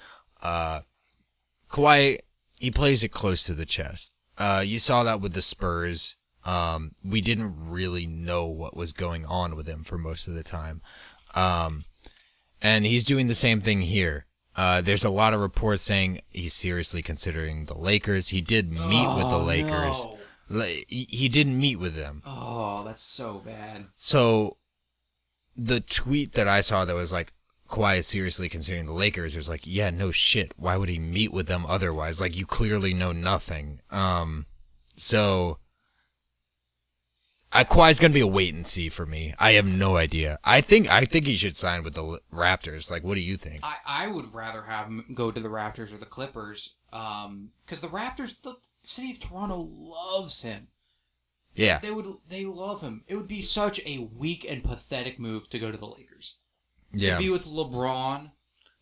[SPEAKER 1] Kawhi, he plays it close to the chest. You saw that with the Spurs. We didn't really know what was going on with him for most of the time. And he's doing the same thing here. There's a lot of reports saying he's seriously considering the Lakers. He did meet with the Lakers. No. He didn't meet with them.
[SPEAKER 2] Oh, that's so bad.
[SPEAKER 1] So the tweet that I saw that was Kawhi is seriously considering the Lakers, there's yeah, no shit. Why would he meet with them otherwise? You clearly know nothing. So Kawhi's gonna be a wait and see for me. I have no idea. I think he should sign with the Raptors. What do you think?
[SPEAKER 2] I would rather have him go to the Raptors or the Clippers. Because the Raptors, the city of Toronto loves him.
[SPEAKER 1] Yeah.
[SPEAKER 2] They love him. It would be such a weak and pathetic move to go to the Lakers.
[SPEAKER 1] Yeah.
[SPEAKER 2] To be with LeBron.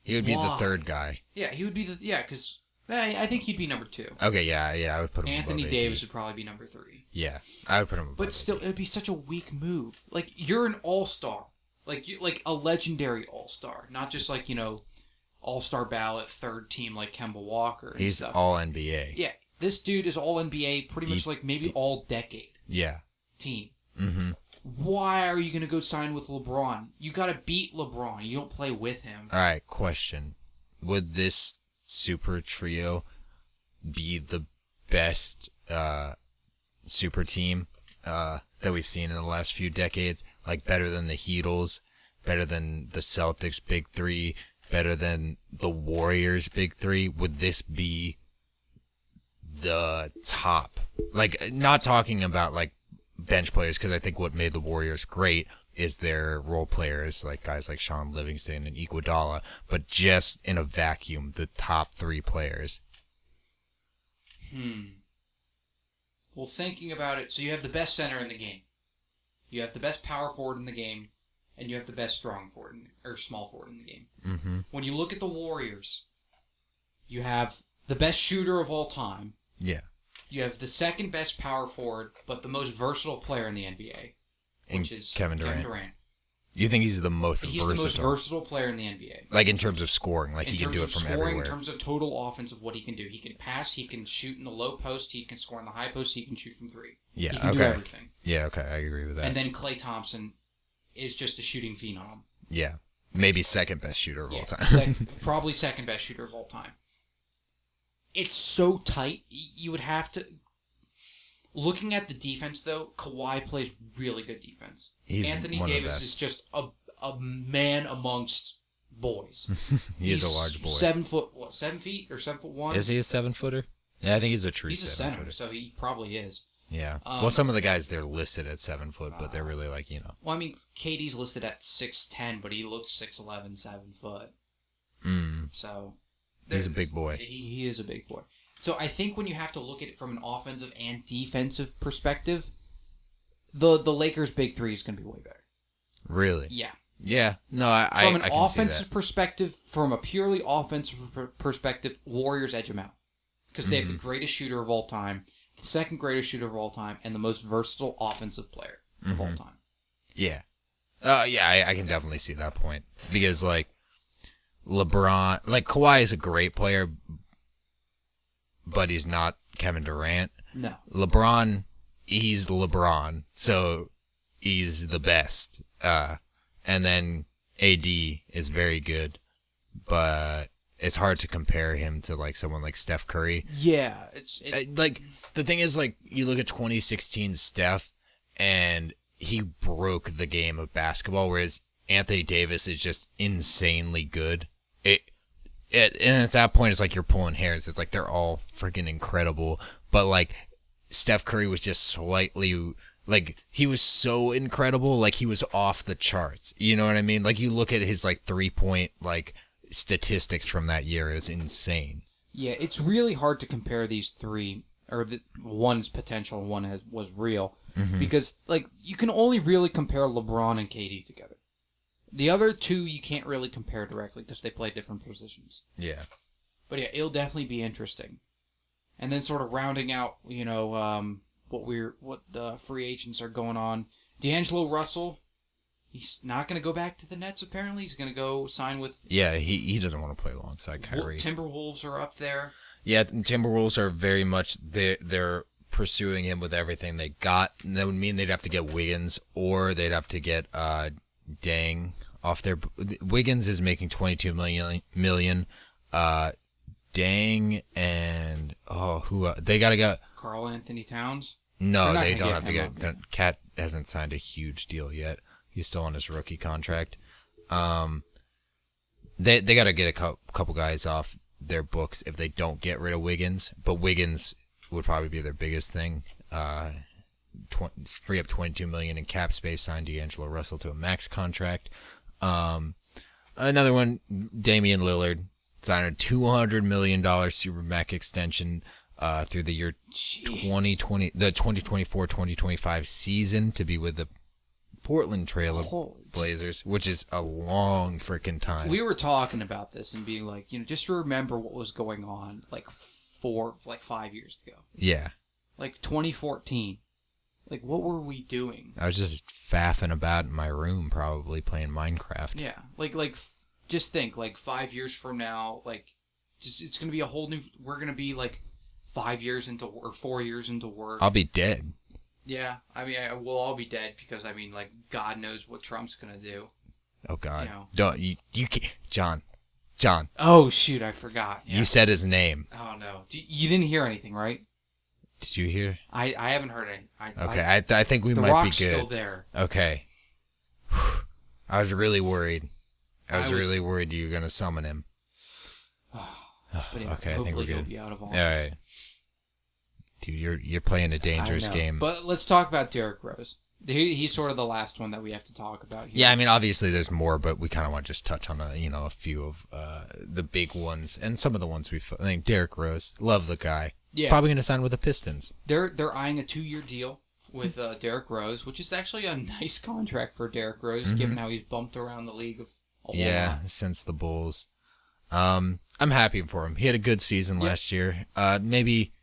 [SPEAKER 1] He would be the third guy.
[SPEAKER 2] Yeah, he would be because I think he'd be number 2.
[SPEAKER 1] Okay, yeah, I would put him
[SPEAKER 2] Anthony
[SPEAKER 1] above
[SPEAKER 2] Davis
[SPEAKER 1] AD.
[SPEAKER 2] would probably be number 3.
[SPEAKER 1] Yeah, I would put him above
[SPEAKER 2] But still, it would be such a weak move. Like, you're an all-star. Like a legendary all-star. Not just like, all-star ballot, third team like Kemba Walker and
[SPEAKER 1] He's
[SPEAKER 2] stuff.
[SPEAKER 1] all NBA.
[SPEAKER 2] Yeah, this dude is all NBA, pretty much like maybe all decade team.
[SPEAKER 1] Mm-hmm.
[SPEAKER 2] Why are you going to go sign with LeBron? You got to beat LeBron. You don't play with him.
[SPEAKER 1] All right, question. Would this super trio be the best super team that we've seen in the last few decades? Like, better than the Heatles, better than the Celtics Big Three, better than the Warriors Big Three? Would this be the top? Like, not talking about, like, bench players, because I think what made the Warriors great is their role players, like guys like Sean Livingston and Iguodala, but just in a vacuum, the top 3 players.
[SPEAKER 2] Well, thinking about it, so you have the best center in the game, you have the best power forward in the game, and you have the best strong forward or small forward in the game.
[SPEAKER 1] Mm-hmm.
[SPEAKER 2] When you look at the Warriors, you have the best shooter of all time.
[SPEAKER 1] Yeah.
[SPEAKER 2] You have the second best power forward, but the most versatile player in the NBA, which is
[SPEAKER 1] Kevin Durant.
[SPEAKER 2] Kevin Durant.
[SPEAKER 1] You think he's the most
[SPEAKER 2] He's
[SPEAKER 1] versatile?
[SPEAKER 2] the most versatile player in the NBA.
[SPEAKER 1] Like, in terms of scoring, like,
[SPEAKER 2] in
[SPEAKER 1] he can do it from
[SPEAKER 2] scoring,
[SPEAKER 1] everywhere.
[SPEAKER 2] In terms of total offense of what he can do. He can pass, he can shoot in the low post, he can score in the high post, he can shoot from 3.
[SPEAKER 1] Yeah,
[SPEAKER 2] he can do everything.
[SPEAKER 1] Yeah, okay, I agree with that.
[SPEAKER 2] And then Klay Thompson is just a shooting phenom.
[SPEAKER 1] Yeah. Maybe second best shooter of all time.
[SPEAKER 2] Probably second best shooter of all time. It's so tight, you would have to... Looking at the defense, though, Kawhi plays really good defense. Anthony Davis is just a man amongst boys.
[SPEAKER 1] He's a large boy.
[SPEAKER 2] 7 foot, 7 feet or 7'1"?
[SPEAKER 1] Is he a 7-footer? Yeah, I think he's a true 7-footer.
[SPEAKER 2] He's a center, so he probably is.
[SPEAKER 1] Yeah. Well, some of the guys, they're listed at 7 foot, but they're really like,
[SPEAKER 2] Well, I mean, KD's listed at 6'10", but he looks 6'11", 7 foot. So...
[SPEAKER 1] He's a big boy.
[SPEAKER 2] He is a big boy. So I think when you have to look at it from an offensive and defensive perspective, the Lakers' big 3 is going to be way better.
[SPEAKER 1] Really?
[SPEAKER 2] Yeah.
[SPEAKER 1] Yeah. No, I
[SPEAKER 2] From an
[SPEAKER 1] I can
[SPEAKER 2] offensive
[SPEAKER 1] see that.
[SPEAKER 2] perspective, from a purely offensive perspective, Warriors edge them out. Because they have the greatest shooter of all time, the second greatest shooter of all time, and the most versatile offensive player of all time.
[SPEAKER 1] Yeah. Yeah, I can definitely see that point. Because, like, LeBron... Like, Kawhi is a great player, but he's not Kevin Durant.
[SPEAKER 2] No.
[SPEAKER 1] LeBron, he's LeBron, so he's the best. And then AD is very good, but it's hard to compare him to, like, someone like Steph Curry.
[SPEAKER 2] Yeah.
[SPEAKER 1] Like, the thing is, like, you look at 2016 Steph, and he broke the game of basketball, whereas Anthony Davis is just insanely good. And at that point, it's like you're pulling hairs. It's like they're all freaking incredible. But, like, Steph Curry was just slightly, like, he was so incredible, like, he was off the charts. You know what I mean? Like, you look at his, like, 3-point, like, statistics from that year. It's insane.
[SPEAKER 2] Yeah, it's really hard to compare these 3, or one's potential and one was real. Because, like, you can only really compare LeBron and KD together. The other 2 you can't really compare directly because they play different positions.
[SPEAKER 1] Yeah.
[SPEAKER 2] But yeah, it'll definitely be interesting. And then sort of rounding out, what the free agents are going on. D'Angelo Russell, he's not going to go back to the Nets apparently. He's going to go sign with...
[SPEAKER 1] Yeah, he doesn't want to play alongside Kyrie.
[SPEAKER 2] Timberwolves are up there.
[SPEAKER 1] Yeah, Timberwolves are very much... They're pursuing him with everything they got. And that would mean they'd have to get Wiggins, or they'd have to get... Dang off their... Wiggins is making $22 million. Dang and... who... they gotta go...
[SPEAKER 2] Karl Anthony Towns?
[SPEAKER 1] No, they don't have to get... Cat hasn't signed a huge deal yet. He's still on his rookie contract. They gotta get a couple guys off their books if they don't get rid of Wiggins. But Wiggins would probably be their biggest thing. Free up $22 million in cap space, sign D'Angelo Russell to a max contract. Another one, Damian Lillard signed a $200 million supermax extension through the year 2020, the 2024-2025 season to be with the Portland Trail Blazers, which is a long freaking time.
[SPEAKER 2] We were talking about this and being like, just remember what was going on like 5 years ago.
[SPEAKER 1] Yeah.
[SPEAKER 2] Like 2014. Like, what were we doing?
[SPEAKER 1] I was just faffing about in my room, probably playing Minecraft.
[SPEAKER 2] Yeah. Just think, like, 5 years from now, like, it's going to be a whole new... We're going to be, like, 5 years into... Or 4 years into work.
[SPEAKER 1] I'll be dead.
[SPEAKER 2] Yeah. I mean, we'll all be dead because, I mean, like, God knows what Trump's going to do.
[SPEAKER 1] Oh, God. Don't... You can't... John.
[SPEAKER 2] Oh, shoot, I forgot. Yeah.
[SPEAKER 1] You said his name.
[SPEAKER 2] Oh, no. You didn't hear anything, right?
[SPEAKER 1] Did you hear?
[SPEAKER 2] I haven't heard any.
[SPEAKER 1] I think we might be good.
[SPEAKER 2] The Rock's still there.
[SPEAKER 1] Okay. I was really worried. I was really worried you were going to summon him.
[SPEAKER 2] But
[SPEAKER 1] okay, I think we're good.
[SPEAKER 2] He'll be out of office.
[SPEAKER 1] All right. Dude, you're playing a dangerous game.
[SPEAKER 2] But let's talk about Derrick Rose. He's sort of the last one that we have to talk about here.
[SPEAKER 1] Yeah, I mean, obviously there's more, but we kind of want to just touch on a few of the big ones and some of the ones I think Derrick Rose, love the guy. Yeah. Probably going to sign with the Pistons.
[SPEAKER 2] They're eyeing a 2-year deal with Derrick Rose, which is actually a nice contract for Derrick Rose, given how he's bumped around the league a whole lot. Since
[SPEAKER 1] the Bulls. I'm happy for him. He had a good season last year. Maybe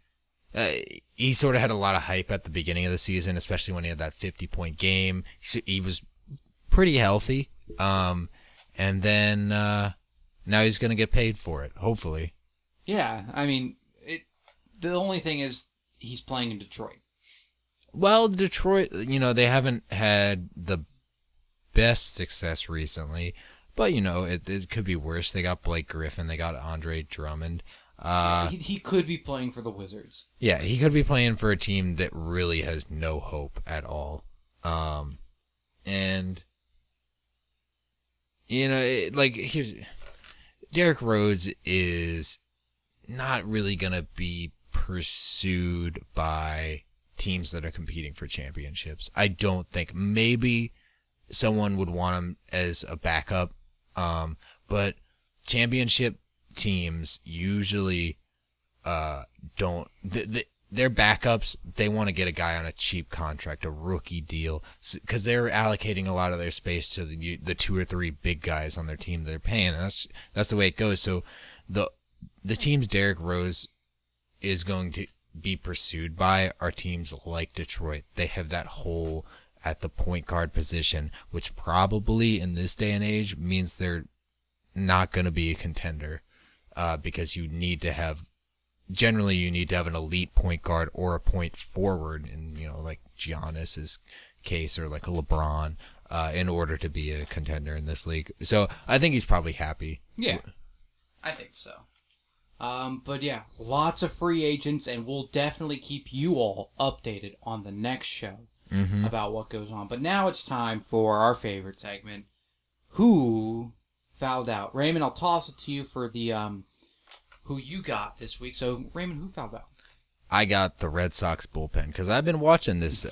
[SPEAKER 1] he sort of had a lot of hype at the beginning of the season, especially when he had that 50-point game. He was pretty healthy. And then now he's going to get paid for it, hopefully.
[SPEAKER 2] Yeah, I mean... The only thing is he's playing in Detroit.
[SPEAKER 1] Well, Detroit, they haven't had the best success recently, but, it could be worse. They got Blake Griffin. They got Andre Drummond.
[SPEAKER 2] He could be playing for the Wizards.
[SPEAKER 1] Yeah, he could be playing for a team that really has no hope at all. And, here's... Derrick Rose is not really going to be pursued by teams that are competing for championships. I don't think. Maybe someone would want him as a backup, but championship teams usually don't. Their backups, they want to get a guy on a cheap contract, a rookie deal, because they're allocating a lot of their space to the 2 or 3 big guys on their team that they're paying. And that's the way it goes. So the teams Derrick Rose is going to be pursued by are teams like Detroit. They have that hole at the point guard position, which probably in this day and age means they're not going to be a contender because you need to have an elite point guard or a point forward in, like Giannis's case or like a LeBron in order to be a contender in this league. So I think he's probably happy.
[SPEAKER 2] Yeah, I think so. But yeah, lots of free agents, and we'll definitely keep you all updated on the next show about what goes on. But now it's time for our favorite segment, Who Fouled Out? Raymond, I'll toss it to you for the who you got this week. So, Raymond, who fouled out?
[SPEAKER 1] I got the Red Sox bullpen because I've been watching this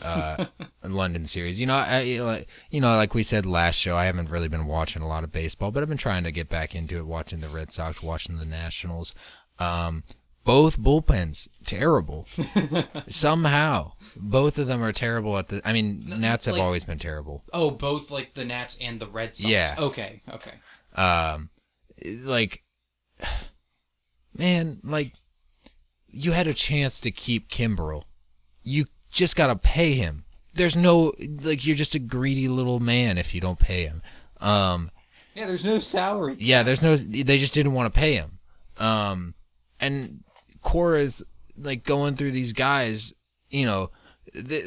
[SPEAKER 1] London series. Like we said last show, I haven't really been watching a lot of baseball, but I've been trying to get back into it, watching the Red Sox, watching the Nationals. Both bullpens, terrible. Somehow. Both of them are terrible Nats have always been terrible.
[SPEAKER 2] Oh, both like the Nats and the Red Sox?
[SPEAKER 1] Yeah.
[SPEAKER 2] Okay.
[SPEAKER 1] Man, you had a chance to keep Kimbrel. You just got to pay him. There's no, you're just a greedy little man if you don't pay him.
[SPEAKER 2] Yeah, there's no salary.
[SPEAKER 1] Yeah, they just didn't want to pay him. And Cora's, going through these guys,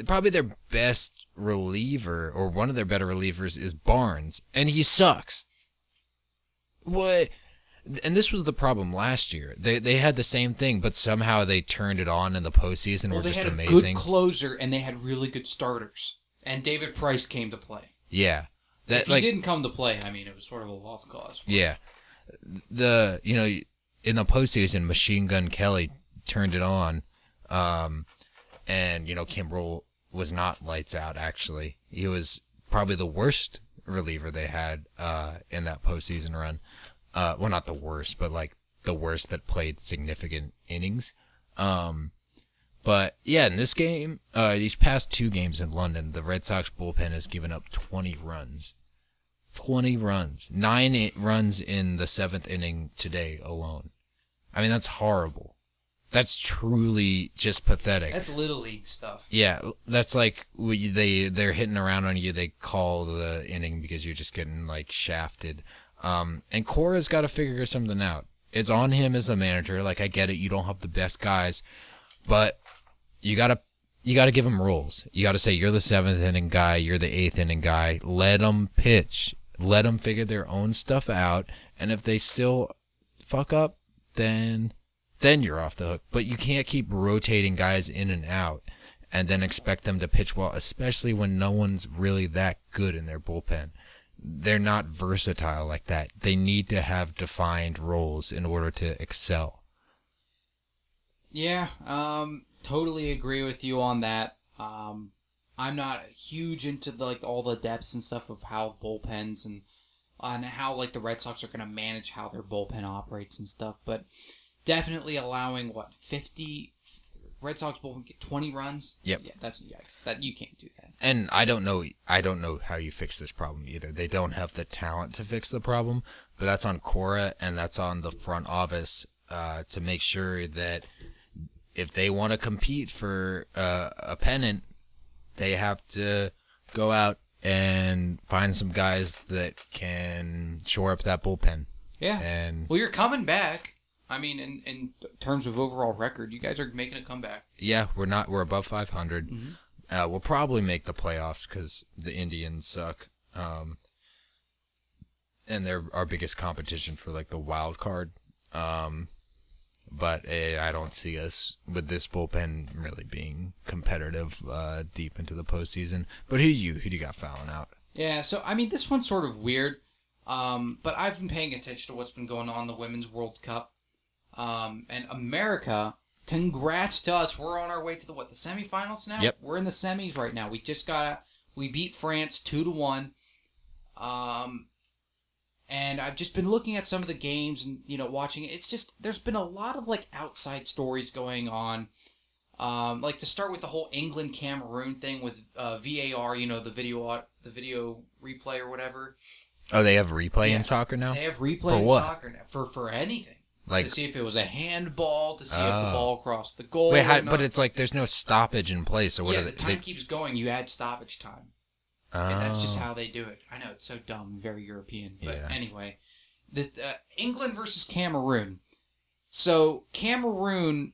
[SPEAKER 1] probably their best reliever, or one of their better relievers, is Barnes, and he sucks. What? And this was the problem last year. They had the same thing, but somehow they turned it on in the postseason. Were just amazing.
[SPEAKER 2] They had a good closer, and they had really good starters. And David Price came to play.
[SPEAKER 1] Yeah,
[SPEAKER 2] if he didn't come to play, it was sort of a lost cause.
[SPEAKER 1] Yeah, in the postseason, Machine Gun Kelly turned it on, and Kimbrel was not lights out. Actually, he was probably the worst reliever they had in that postseason run. Well, not the worst, but the worst that played significant innings. But But yeah, in this game, these past 2 games in London, the Red Sox bullpen has given up 20 runs. 20 runs. 9 runs in the 7th inning today alone. I mean, that's horrible. That's truly just pathetic.
[SPEAKER 2] That's Little League stuff.
[SPEAKER 1] Yeah, that's like they're hitting around on you. They call the inning because you're just getting like shafted. And Cora's got to figure something out. It's on him as a manager. Like, I get it. You don't have the best guys, but you gotta give him roles. You gotta say you're the 7th inning guy. You're the 8th inning guy. Let them pitch. Let them figure their own stuff out. And if they still fuck up, then you're off the hook. But you can't keep rotating guys in and out and then expect them to pitch well, especially when no one's really that good in their bullpen. They're not versatile like that. They need to have defined roles in order to excel.
[SPEAKER 2] Yeah, totally agree with you on that. I'm not huge into all the depths and stuff of how bullpens and on how like the Red Sox are going to manage how their bullpen operates and stuff, but definitely allowing 50 Red Sox bullpen get 20 runs.
[SPEAKER 1] Yep.
[SPEAKER 2] Yeah, that's yikes. That you can't do that.
[SPEAKER 1] And I don't know how you fix this problem either. They don't have the talent to fix the problem, but that's on Cora and that's on the front office to make sure that if they want to compete for a pennant, they have to go out and find some guys that can shore up that bullpen.
[SPEAKER 2] Yeah.
[SPEAKER 1] And
[SPEAKER 2] well, you're coming back. I mean, in terms of overall record, you guys are making a comeback.
[SPEAKER 1] Yeah, we're above 500.
[SPEAKER 2] Mm-hmm.
[SPEAKER 1] We'll probably make the playoffs because the Indians suck. And they're our biggest competition for like the wild card. But I don't see us with this bullpen really being competitive deep into the postseason. But who do you got fouling out?
[SPEAKER 2] Yeah, so I mean, this one's sort of weird. But I've been paying attention to what's been going on in the Women's World Cup. And America, congrats to us. We're on our way to the semifinals now?
[SPEAKER 1] Yep.
[SPEAKER 2] We're in the semis right now. We beat France 2-1. And I've just been looking at some of the games and, watching it. It's just, there's been a lot of, outside stories going on. To start with the whole England-Cameroon thing with VAR, the video replay or whatever.
[SPEAKER 1] Oh, they have replay in soccer now?
[SPEAKER 2] They have replay in soccer now. For anything. To see if it was a handball, to see if the ball crossed the goal.
[SPEAKER 1] Wait, but it's there's no stoppage in place. So what
[SPEAKER 2] the time keeps going. You add stoppage time. And that's just how they do it. I know, it's so dumb, very European. But anyway, this England versus Cameroon. So Cameroon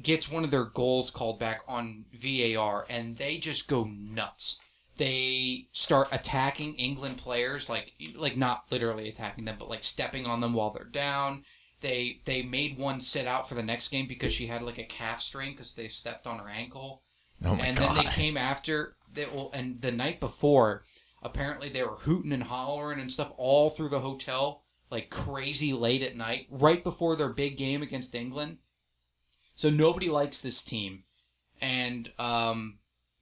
[SPEAKER 2] gets one of their goals called back on VAR, and they just go nuts. They start attacking England players, like not literally attacking them, but stepping on them while they're down. They made one sit out for the next game because she had a calf strain because they stepped on her ankle.
[SPEAKER 1] Oh my God.
[SPEAKER 2] Then they came after. And the night before, apparently they were hooting and hollering and stuff all through the hotel, crazy late at night, right before their big game against England. So nobody likes this team. And,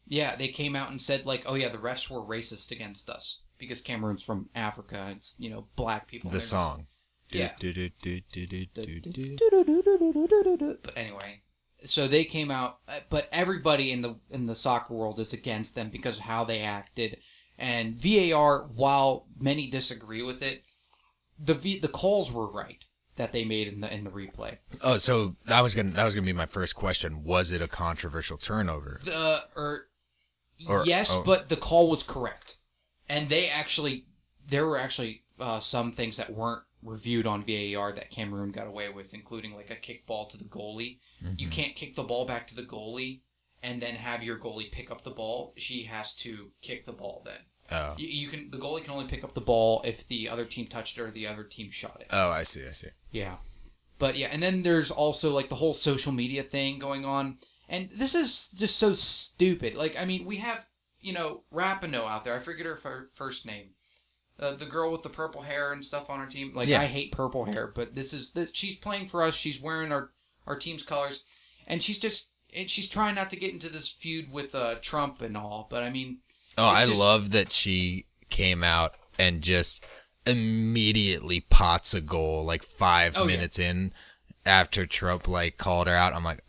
[SPEAKER 2] they came out and said, the refs were racist against us because Cameroon's from Africa. It's, black people.
[SPEAKER 1] The song.
[SPEAKER 2] Yeah. But anyway, so they came out, but everybody in the soccer world is against them because of how they acted. And VAR, while many disagree with it, the calls were right that they made in the replay.
[SPEAKER 1] Oh, so that was gonna be my first question. Was it a controversial turnover?
[SPEAKER 2] Yes, but the call was correct, and there were actually some things that weren't reviewed on VAR that Cameroon got away with, including a kickball to the goalie. Mm-hmm. You can't kick the ball back to the goalie and then have your goalie pick up the ball. She has to kick the ball then.
[SPEAKER 1] Oh.
[SPEAKER 2] The goalie can only pick up the ball if the other team touched it or the other team shot it.
[SPEAKER 1] Oh, I see.
[SPEAKER 2] Yeah. But yeah, and then there's also the whole social media thing going on. And this is just so stupid. We have, Rapinoe out there. I forget her first name. The girl with the purple hair and stuff on her team. I hate purple hair, but she's playing for us. She's wearing our team's colors, and she's trying not to get into this feud with Trump and all. But
[SPEAKER 1] I love that she came out and just immediately pots a goal 5 minutes in after Trump called her out. I'm like,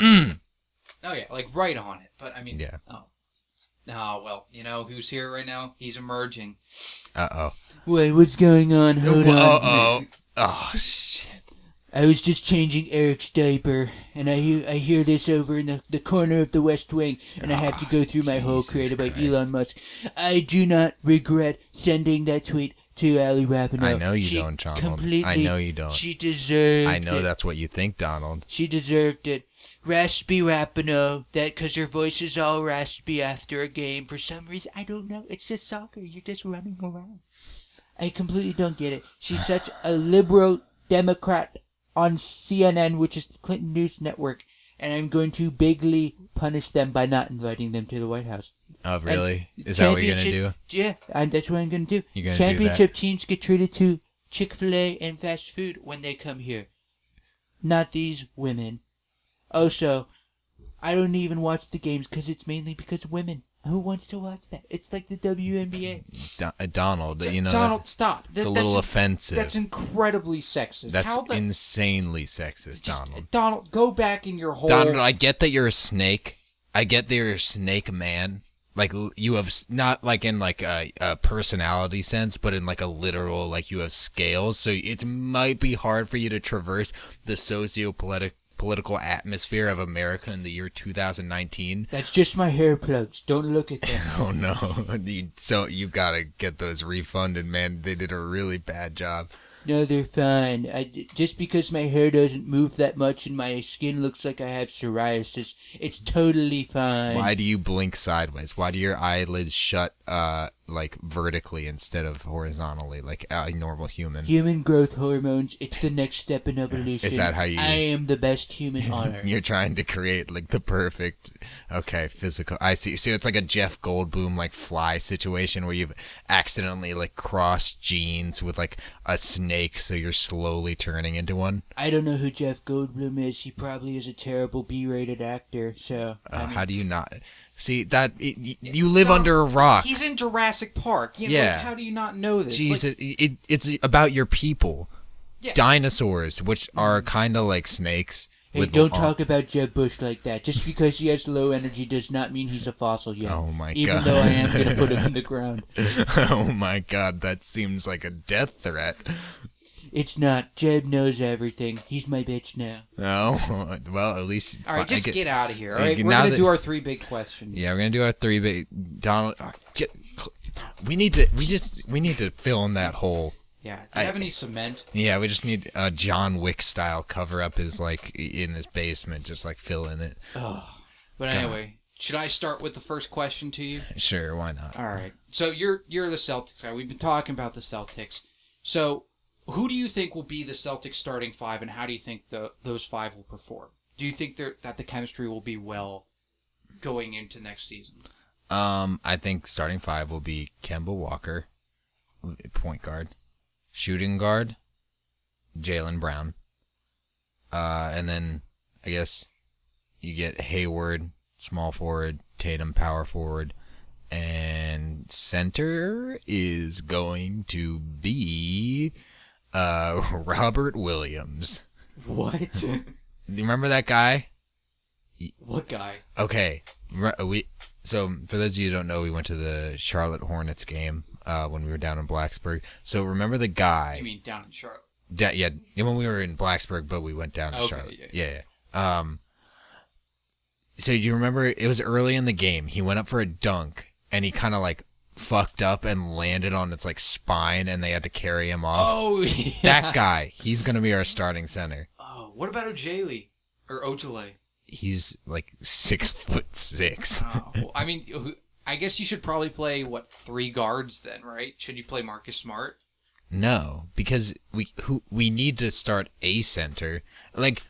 [SPEAKER 2] Oh yeah, like right on it. But I mean,
[SPEAKER 1] Yeah.
[SPEAKER 2] Well, you know who's here right now? He's emerging.
[SPEAKER 1] Uh-oh.
[SPEAKER 3] Wait, what's going on? Hold on.
[SPEAKER 1] Uh-oh. Oh, shit.
[SPEAKER 3] I was just changing Eric's diaper, and I hear this over in the corner of the West Wing, and I have to go through my whole
[SPEAKER 1] Jesus
[SPEAKER 3] creative about
[SPEAKER 1] Christ.
[SPEAKER 3] Elon Musk. I do not regret sending that tweet to Ali Rapinoe.
[SPEAKER 1] I know you
[SPEAKER 3] She
[SPEAKER 1] don't, Donald.
[SPEAKER 3] Completely,
[SPEAKER 1] I know you don't.
[SPEAKER 3] She deserved
[SPEAKER 1] I know
[SPEAKER 3] it.
[SPEAKER 1] that's what you think, Donald.
[SPEAKER 3] She deserved it. Raspy Rapinoe, that because her voice is all raspy after a game for some reason. I don't know. It's just soccer. You're just running around. I completely don't get it. She's such a liberal Democrat on CNN, which is the Clinton News Network, and I'm going to bigly punish them by not inviting them to the White House.
[SPEAKER 1] Oh, really? Is that what you're going to do?
[SPEAKER 3] Yeah, and that's what I'm going to do.
[SPEAKER 1] You're gonna do that?
[SPEAKER 3] Championship teams get treated to Chick-fil-A and fast food when they come here. Not these women. Also, I don't even watch the games because it's mainly because of women. Who wants to watch that? It's like the WNBA.
[SPEAKER 1] Donald, you know,
[SPEAKER 2] Donald, stop.
[SPEAKER 1] it's a little offensive.
[SPEAKER 2] That's incredibly sexist.
[SPEAKER 1] That's
[SPEAKER 2] How the,
[SPEAKER 1] insanely sexist,
[SPEAKER 2] just,
[SPEAKER 1] Donald.
[SPEAKER 2] Donald, go back in your whole.
[SPEAKER 1] Donald, I get that you're a snake. I get that you're a snake man. Like, you have, not like in like a personality sense, but in like a literal, like you have scales. So it might be hard for you to traverse the socio-political atmosphere of America in the year 2019.
[SPEAKER 3] That's just my hair plugs. Don't look at them.
[SPEAKER 1] Oh no. So you gotta get those refunded, man. They did a really bad job.
[SPEAKER 3] No, they're fine. Just because my hair doesn't move that much and my skin looks like I have psoriasis, it's totally fine.
[SPEAKER 1] Why do you blink sideways? Why do your eyelids shut like vertically instead of horizontally, like a normal human?
[SPEAKER 3] Human growth hormones, it's the next step in evolution.
[SPEAKER 1] Is that how you...
[SPEAKER 3] I am the best human on Earth.
[SPEAKER 1] You're trying to create like the perfect, physical... I see. So it's like a Jeff Goldblum like fly situation where you've accidentally like crossed genes with like a snake, so you're slowly turning into one.
[SPEAKER 3] I don't know who Jeff Goldblum is. He probably is a terrible B-rated actor, so...
[SPEAKER 1] How do you not... See, that you live under a rock.
[SPEAKER 2] He's in Jurassic Park. You know,
[SPEAKER 1] Yeah.
[SPEAKER 2] like, how do you not know this?
[SPEAKER 1] Jesus,
[SPEAKER 2] Like,
[SPEAKER 1] it's about your people.
[SPEAKER 2] Yeah.
[SPEAKER 1] Dinosaurs, which are kind of like snakes.
[SPEAKER 3] Hey, don't talk about Jeb Bush like that. Just because he has low energy does not mean he's a fossil yet.
[SPEAKER 1] Oh my
[SPEAKER 3] Even
[SPEAKER 1] God.
[SPEAKER 3] though I am going to put him in the ground.
[SPEAKER 1] Oh my God, that seems like a death threat.
[SPEAKER 3] It's not. Jeb knows everything. He's my bitch now.
[SPEAKER 1] Oh, well, at least...
[SPEAKER 2] all right, just get out of here. All right,
[SPEAKER 1] Now
[SPEAKER 2] we're gonna
[SPEAKER 1] that-
[SPEAKER 2] do our 3 big questions.
[SPEAKER 1] Yeah, we're gonna do our 3 big... Donald... We need to fill in that hole.
[SPEAKER 2] Yeah. Do you have any cement?
[SPEAKER 1] Yeah, we just need a John Wick style cover up his, like, in his basement, just, like, fill in it.
[SPEAKER 2] But anyway, should I start with the first question to you?
[SPEAKER 1] Sure, why not?
[SPEAKER 2] All right. So you're the Celtics guy. We've been talking about the Celtics. So who do you think will be the Celtics starting 5, and how do you think those 5 will perform? Do you think that the chemistry will be well going into next season?
[SPEAKER 1] I think starting 5 will be Kemba Walker, point guard, shooting guard, Jaylen Brown, and then I guess you get Hayward, small forward, Tatum, power forward, and center is going to be Robert Williams.
[SPEAKER 3] What?
[SPEAKER 1] Do you remember that guy?
[SPEAKER 2] What guy?
[SPEAKER 1] Okay, so for those of you who don't know, we went to the Charlotte Hornets game when we were down in Blacksburg. So remember the guy?
[SPEAKER 2] You mean down in Charlotte?
[SPEAKER 1] Yeah, when we were in Blacksburg, but we went down to Charlotte. Yeah. So you remember it was early in the game. He went up for a dunk, and he kind of like fucked up and landed on its like spine, and they had to carry him off.
[SPEAKER 2] Oh, yeah.
[SPEAKER 1] That guy, he's gonna be our starting center.
[SPEAKER 2] Oh, what about Ojale? Or Ojale?
[SPEAKER 1] He's like 6'6".
[SPEAKER 2] Oh, well, I mean, I guess you should probably play, 3 guards then, right? Should you play Marcus Smart?
[SPEAKER 1] No, because we need to start a center. Like,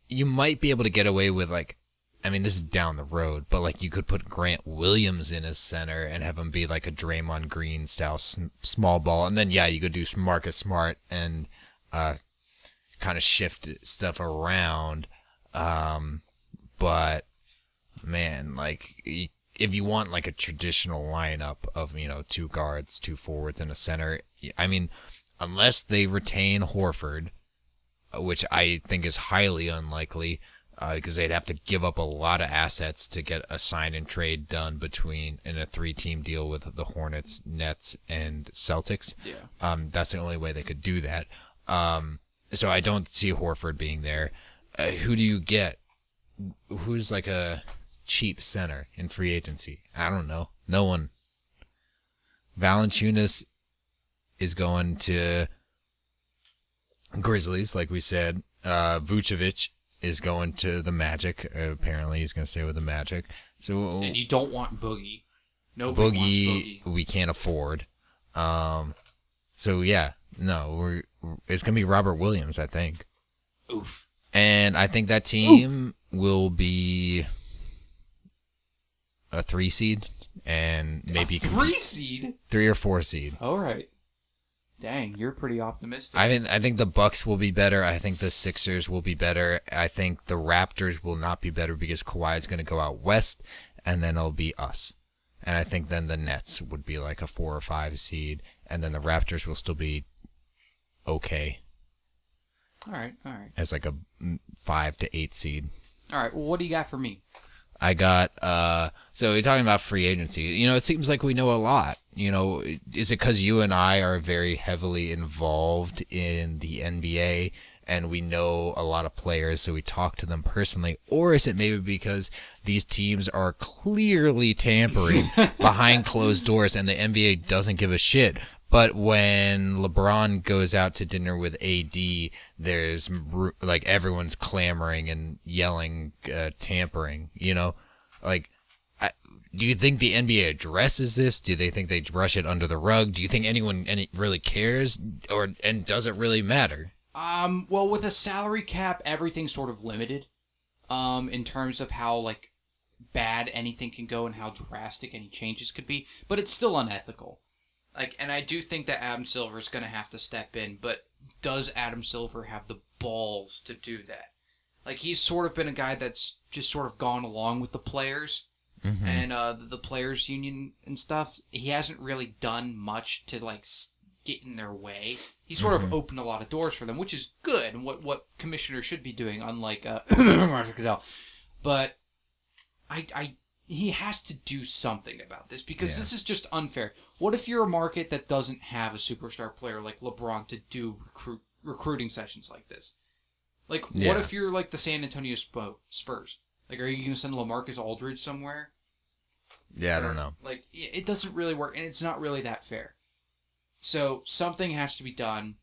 [SPEAKER 1] you might be able to get away with, like, I mean, this is down the road, but, like, you could put Grant Williams in as center and have him be, like, a Draymond Green style small ball. And then, yeah, you could do Marcus Smart and kind of shift stuff around. But, man, like, if you want, like, a traditional lineup of, 2 guards, 2 forwards, and a center, I mean, unless they retain Horford, which I think is highly unlikely, because they'd have to give up a lot of assets to get a sign and trade done in a 3-team deal with the Hornets, Nets, and Celtics.
[SPEAKER 2] Yeah.
[SPEAKER 1] That's the only way they could do that. So I don't see Horford being there. Who do you get? Who's like a cheap center in free agency? I don't know. No one. Valanciunas is going to Grizzlies, like we said. Vucevic is going to the Magic. Apparently, he's going to stay with the Magic. So,
[SPEAKER 2] and you don't want Boogie. Nobody wants Boogie.
[SPEAKER 1] We can't afford. So yeah, no, it's going to be Robert Williams, I think.
[SPEAKER 2] Oof.
[SPEAKER 1] And I think that team will be a 3 seed and maybe
[SPEAKER 2] a 3 seed,
[SPEAKER 1] 3 or 4 seed.
[SPEAKER 2] All right. Dang, you're pretty optimistic.
[SPEAKER 1] I think the Bucks will be better. I think the Sixers will be better. I think the Raptors will not be better because Kawhi is going to go out west, and then it'll be us. And I think then the Nets would be like a 4 or 5 seed, and then the Raptors will still be okay.
[SPEAKER 2] All right.
[SPEAKER 1] As like a 5 to 8 seed.
[SPEAKER 2] All right. Well, what do you got for me?
[SPEAKER 1] I got, so you're talking about free agency. You know, it seems like we know a lot. You know, is it because you and I are very heavily involved in the NBA and we know a lot of players, so we talk to them personally? Or is it maybe because these teams are clearly tampering behind closed doors and the NBA doesn't give a shit? But when LeBron goes out to dinner with AD, there's like everyone's clamoring and yelling tampering, you know? Like, do you think the NBA addresses this? Do they think they brush it under the rug? Do you think anyone really cares? And does it really matter?
[SPEAKER 2] Well, with a salary cap, everything's sort of limited in terms of how, like, bad anything can go and how drastic any changes could be. But it's still unethical. Like, and I do think that Adam Silver is going to have to step in, but does Adam Silver have the balls to do that? Like, he's sort of been a guy that's just sort of gone along with the players and the players' union and stuff. He hasn't really done much to, like, get in their way. He sort of opened a lot of doors for them, which is good and what commissioners should be doing, unlike Roger Goodell. But he has to do something about this because this is just unfair. What if you're a market that doesn't have a superstar player like LeBron to do recruiting sessions like this? Like, what if you're like the San Antonio Spurs? Like, are you going to send LaMarcus Aldridge somewhere?
[SPEAKER 1] Yeah, I don't know.
[SPEAKER 2] Like, it doesn't really work, and it's not really that fair. So something has to be done,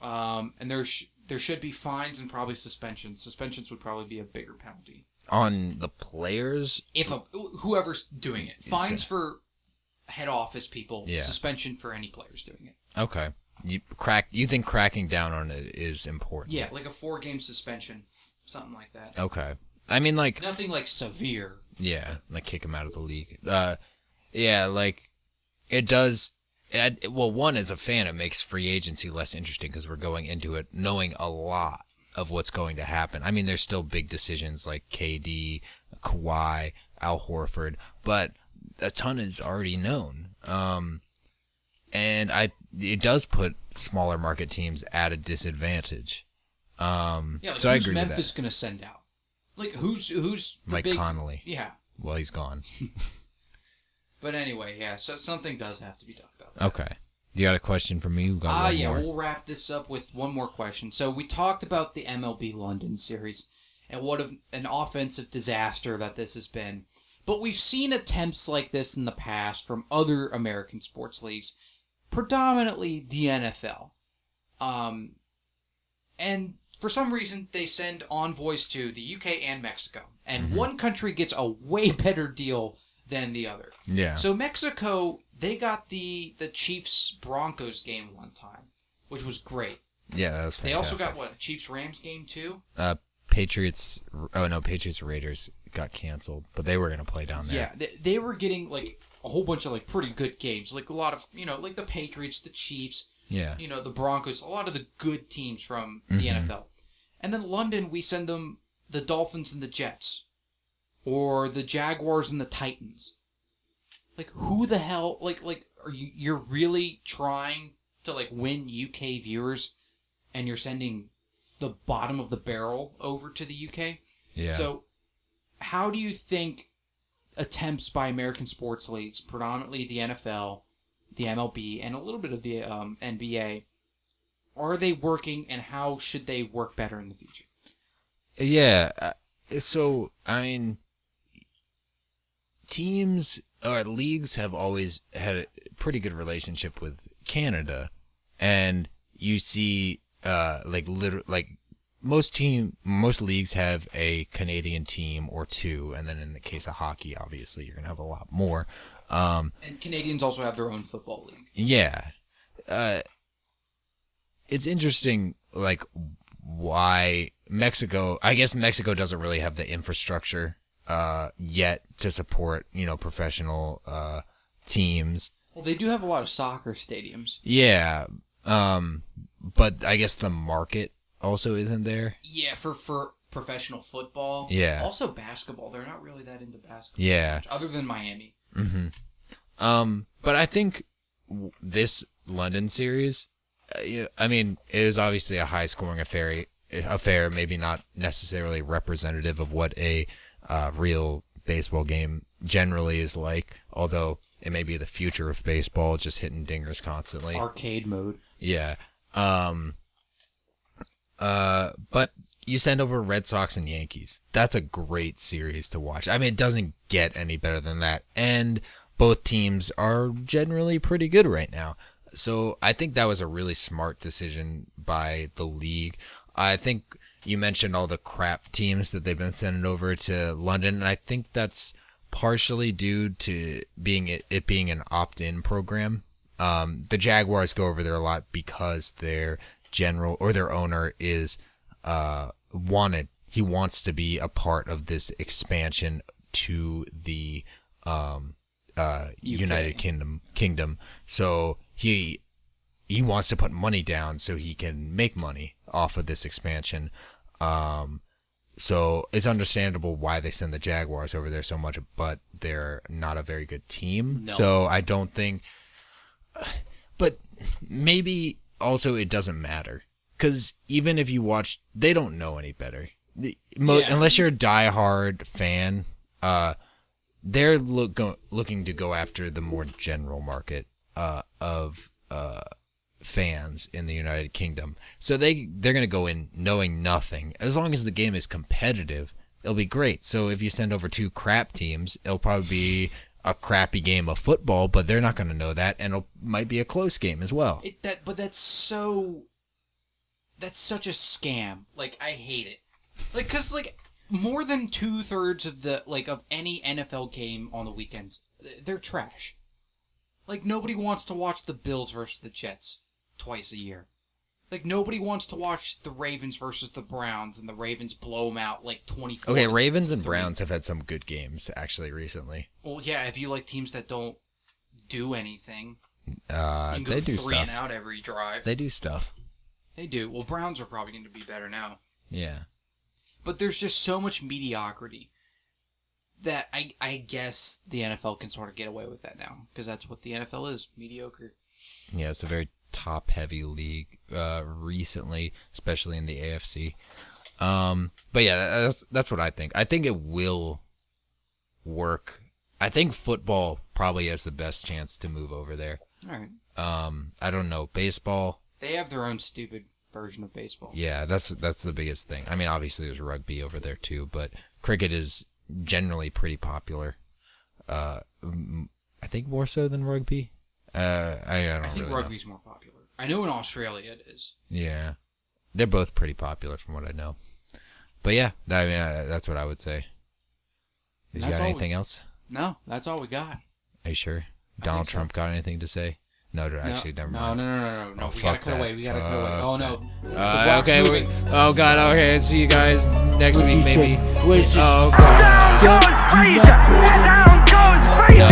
[SPEAKER 2] and there should be fines and probably suspensions. Suspensions would probably be a bigger penalty. On
[SPEAKER 1] the players?
[SPEAKER 2] If whoever's doing it. Fines for head office people, suspension for any players doing it.
[SPEAKER 1] Okay. You think cracking down on it is important?
[SPEAKER 2] Yeah, like a 4-game suspension, something like that.
[SPEAKER 1] Okay. I mean, like...
[SPEAKER 2] Nothing like severe.
[SPEAKER 1] Yeah, like kick him out of the league. Yeah, like, it does... Well, one, as a fan, it makes free agency less interesting because we're going into it knowing a lot of what's going to happen. I mean, there's still big decisions like KD, Kawhi, Al Horford, but a ton is already known. And it does put smaller market teams at a disadvantage.
[SPEAKER 2] Like,
[SPEAKER 1] so I agree
[SPEAKER 2] who's Memphis
[SPEAKER 1] with that.
[SPEAKER 2] Going to send out? Like, who's the
[SPEAKER 1] Mike
[SPEAKER 2] big...
[SPEAKER 1] Conley.
[SPEAKER 2] Yeah.
[SPEAKER 1] Well, he's gone.
[SPEAKER 2] But anyway, yeah, so something does have to be done about that.
[SPEAKER 1] Okay. You got a question for me?
[SPEAKER 2] We'll wrap this up with one more question. So we talked about the MLB London series and what an offensive disaster that this has been. But we've seen attempts like this in the past from other American sports leagues, predominantly the NFL. And for some reason, they send envoys to the UK and Mexico. And one country gets a way better deal than the other.
[SPEAKER 1] Yeah.
[SPEAKER 2] So Mexico, they got the Chiefs-Broncos game one time, which was great.
[SPEAKER 1] Yeah, that was fantastic.
[SPEAKER 2] They also got, a Chiefs-Rams game too?
[SPEAKER 1] Patriots-Raiders got canceled, but they were going to play down there.
[SPEAKER 2] Yeah, they were getting, like, a whole bunch of, like, pretty good games. Like, a lot of, like the Patriots, the Chiefs, the Broncos, a lot of the good teams from the NFL. And then London, we send them the Dolphins and the Jets. Or the Jaguars and the Titans. Like, who the hell... Like, are you're really trying to, like, win UK viewers, and you're sending the bottom of the barrel over to the UK?
[SPEAKER 1] Yeah.
[SPEAKER 2] So, how do you think attempts by American sports leagues, predominantly the NFL, the MLB, and a little bit of the NBA, are they working, and how should they work better in the future?
[SPEAKER 1] Yeah. So, I mean, teams or leagues have always had a pretty good relationship with Canada, and you see, most leagues have a Canadian team or two, and then in the case of hockey, obviously, you're gonna have a lot more.
[SPEAKER 2] And Canadians also have their own football league.
[SPEAKER 1] Yeah. It's interesting, like, why Mexico... I guess Mexico doesn't really have the infrastructure yet to support, professional teams.
[SPEAKER 2] Well, they do have a lot of soccer stadiums.
[SPEAKER 1] Yeah. But I guess the market also isn't there.
[SPEAKER 2] Yeah, for professional football.
[SPEAKER 1] Yeah.
[SPEAKER 2] Also basketball. They're not really that into basketball.
[SPEAKER 1] Yeah.
[SPEAKER 2] Other than Miami.
[SPEAKER 1] Mm-hmm. But I think this London series, I mean, it is obviously a high-scoring affair, maybe not necessarily representative of what a real baseball game generally is like, although it may be the future of baseball, just hitting dingers constantly.
[SPEAKER 2] Arcade mode.
[SPEAKER 1] Yeah. But you send over Red Sox and Yankees. That's a great series to watch. I mean, it doesn't get any better than that. And both teams are generally pretty good right now. So I think that was a really smart decision by the league. I think you mentioned all the crap teams that they've been sending over to London, and I think that's partially due to it being an opt-in program. The Jaguars go over there a lot because their their owner is wanted. He wants to be a part of this expansion to the United Kingdom. So he wants to put money down so he can make money off of this expansion. So it's understandable why they send the Jaguars over there so much, but they're not a very good team. No. So I don't think... But maybe also it doesn't matter. Because even if you watch... They don't know any better. Unless you're a diehard fan, they're looking to go after the more general market of fans in the United Kingdom. So they're going to go in knowing nothing. As long as the game is competitive, it'll be great. So if you send over two crap teams, it'll probably be a crappy game of football, but they're not going to know that, and it might be a close game as well.
[SPEAKER 2] But that's such a scam. Like, I hate it. Like, because, like, more than 2/3 of any NFL game on the weekends, they're trash. Like, nobody wants to watch the Bills versus the Jets twice a year. Like, nobody wants to watch the Ravens versus the Browns, and the Ravens blow them out, like, 24.
[SPEAKER 1] Okay, Ravens and Browns have had some good games, actually, recently.
[SPEAKER 2] Well, yeah, if you like teams that don't do anything, you
[SPEAKER 1] they
[SPEAKER 2] can go
[SPEAKER 1] do
[SPEAKER 2] 3
[SPEAKER 1] stuff.
[SPEAKER 2] and out every drive.
[SPEAKER 1] They do stuff.
[SPEAKER 2] They do. Well, Browns are probably going to be better now.
[SPEAKER 1] Yeah.
[SPEAKER 2] But there's just so much mediocrity that I guess the NFL can sort of get away with that now, because that's what the NFL is, mediocre.
[SPEAKER 1] Yeah, it's a very top-heavy league recently, especially in the AFC. But yeah, that's what I think. I think it will work. I think football probably has the best chance to move over there.
[SPEAKER 2] All right.
[SPEAKER 1] I don't know. Baseball...
[SPEAKER 2] They have their own stupid version of baseball.
[SPEAKER 1] Yeah, that's the biggest thing. I mean, obviously there's rugby over there too, but cricket is generally pretty popular. I think more so than rugby. I think
[SPEAKER 2] really rugby's more popular. I know in Australia it is.
[SPEAKER 1] Yeah, they're both pretty popular from what I know. But yeah, that's what I would say. You got anything else?
[SPEAKER 2] No, that's all we got.
[SPEAKER 1] Are you sure? Donald Trump got anything to say? No, actually, never mind.
[SPEAKER 2] No.
[SPEAKER 1] Oh,
[SPEAKER 2] we gotta cut away. Oh, no.
[SPEAKER 1] Okay. Oh, God. Okay. See you guys next week, maybe.
[SPEAKER 3] What is this?
[SPEAKER 1] Oh, God.
[SPEAKER 3] Do not play the music.
[SPEAKER 1] No,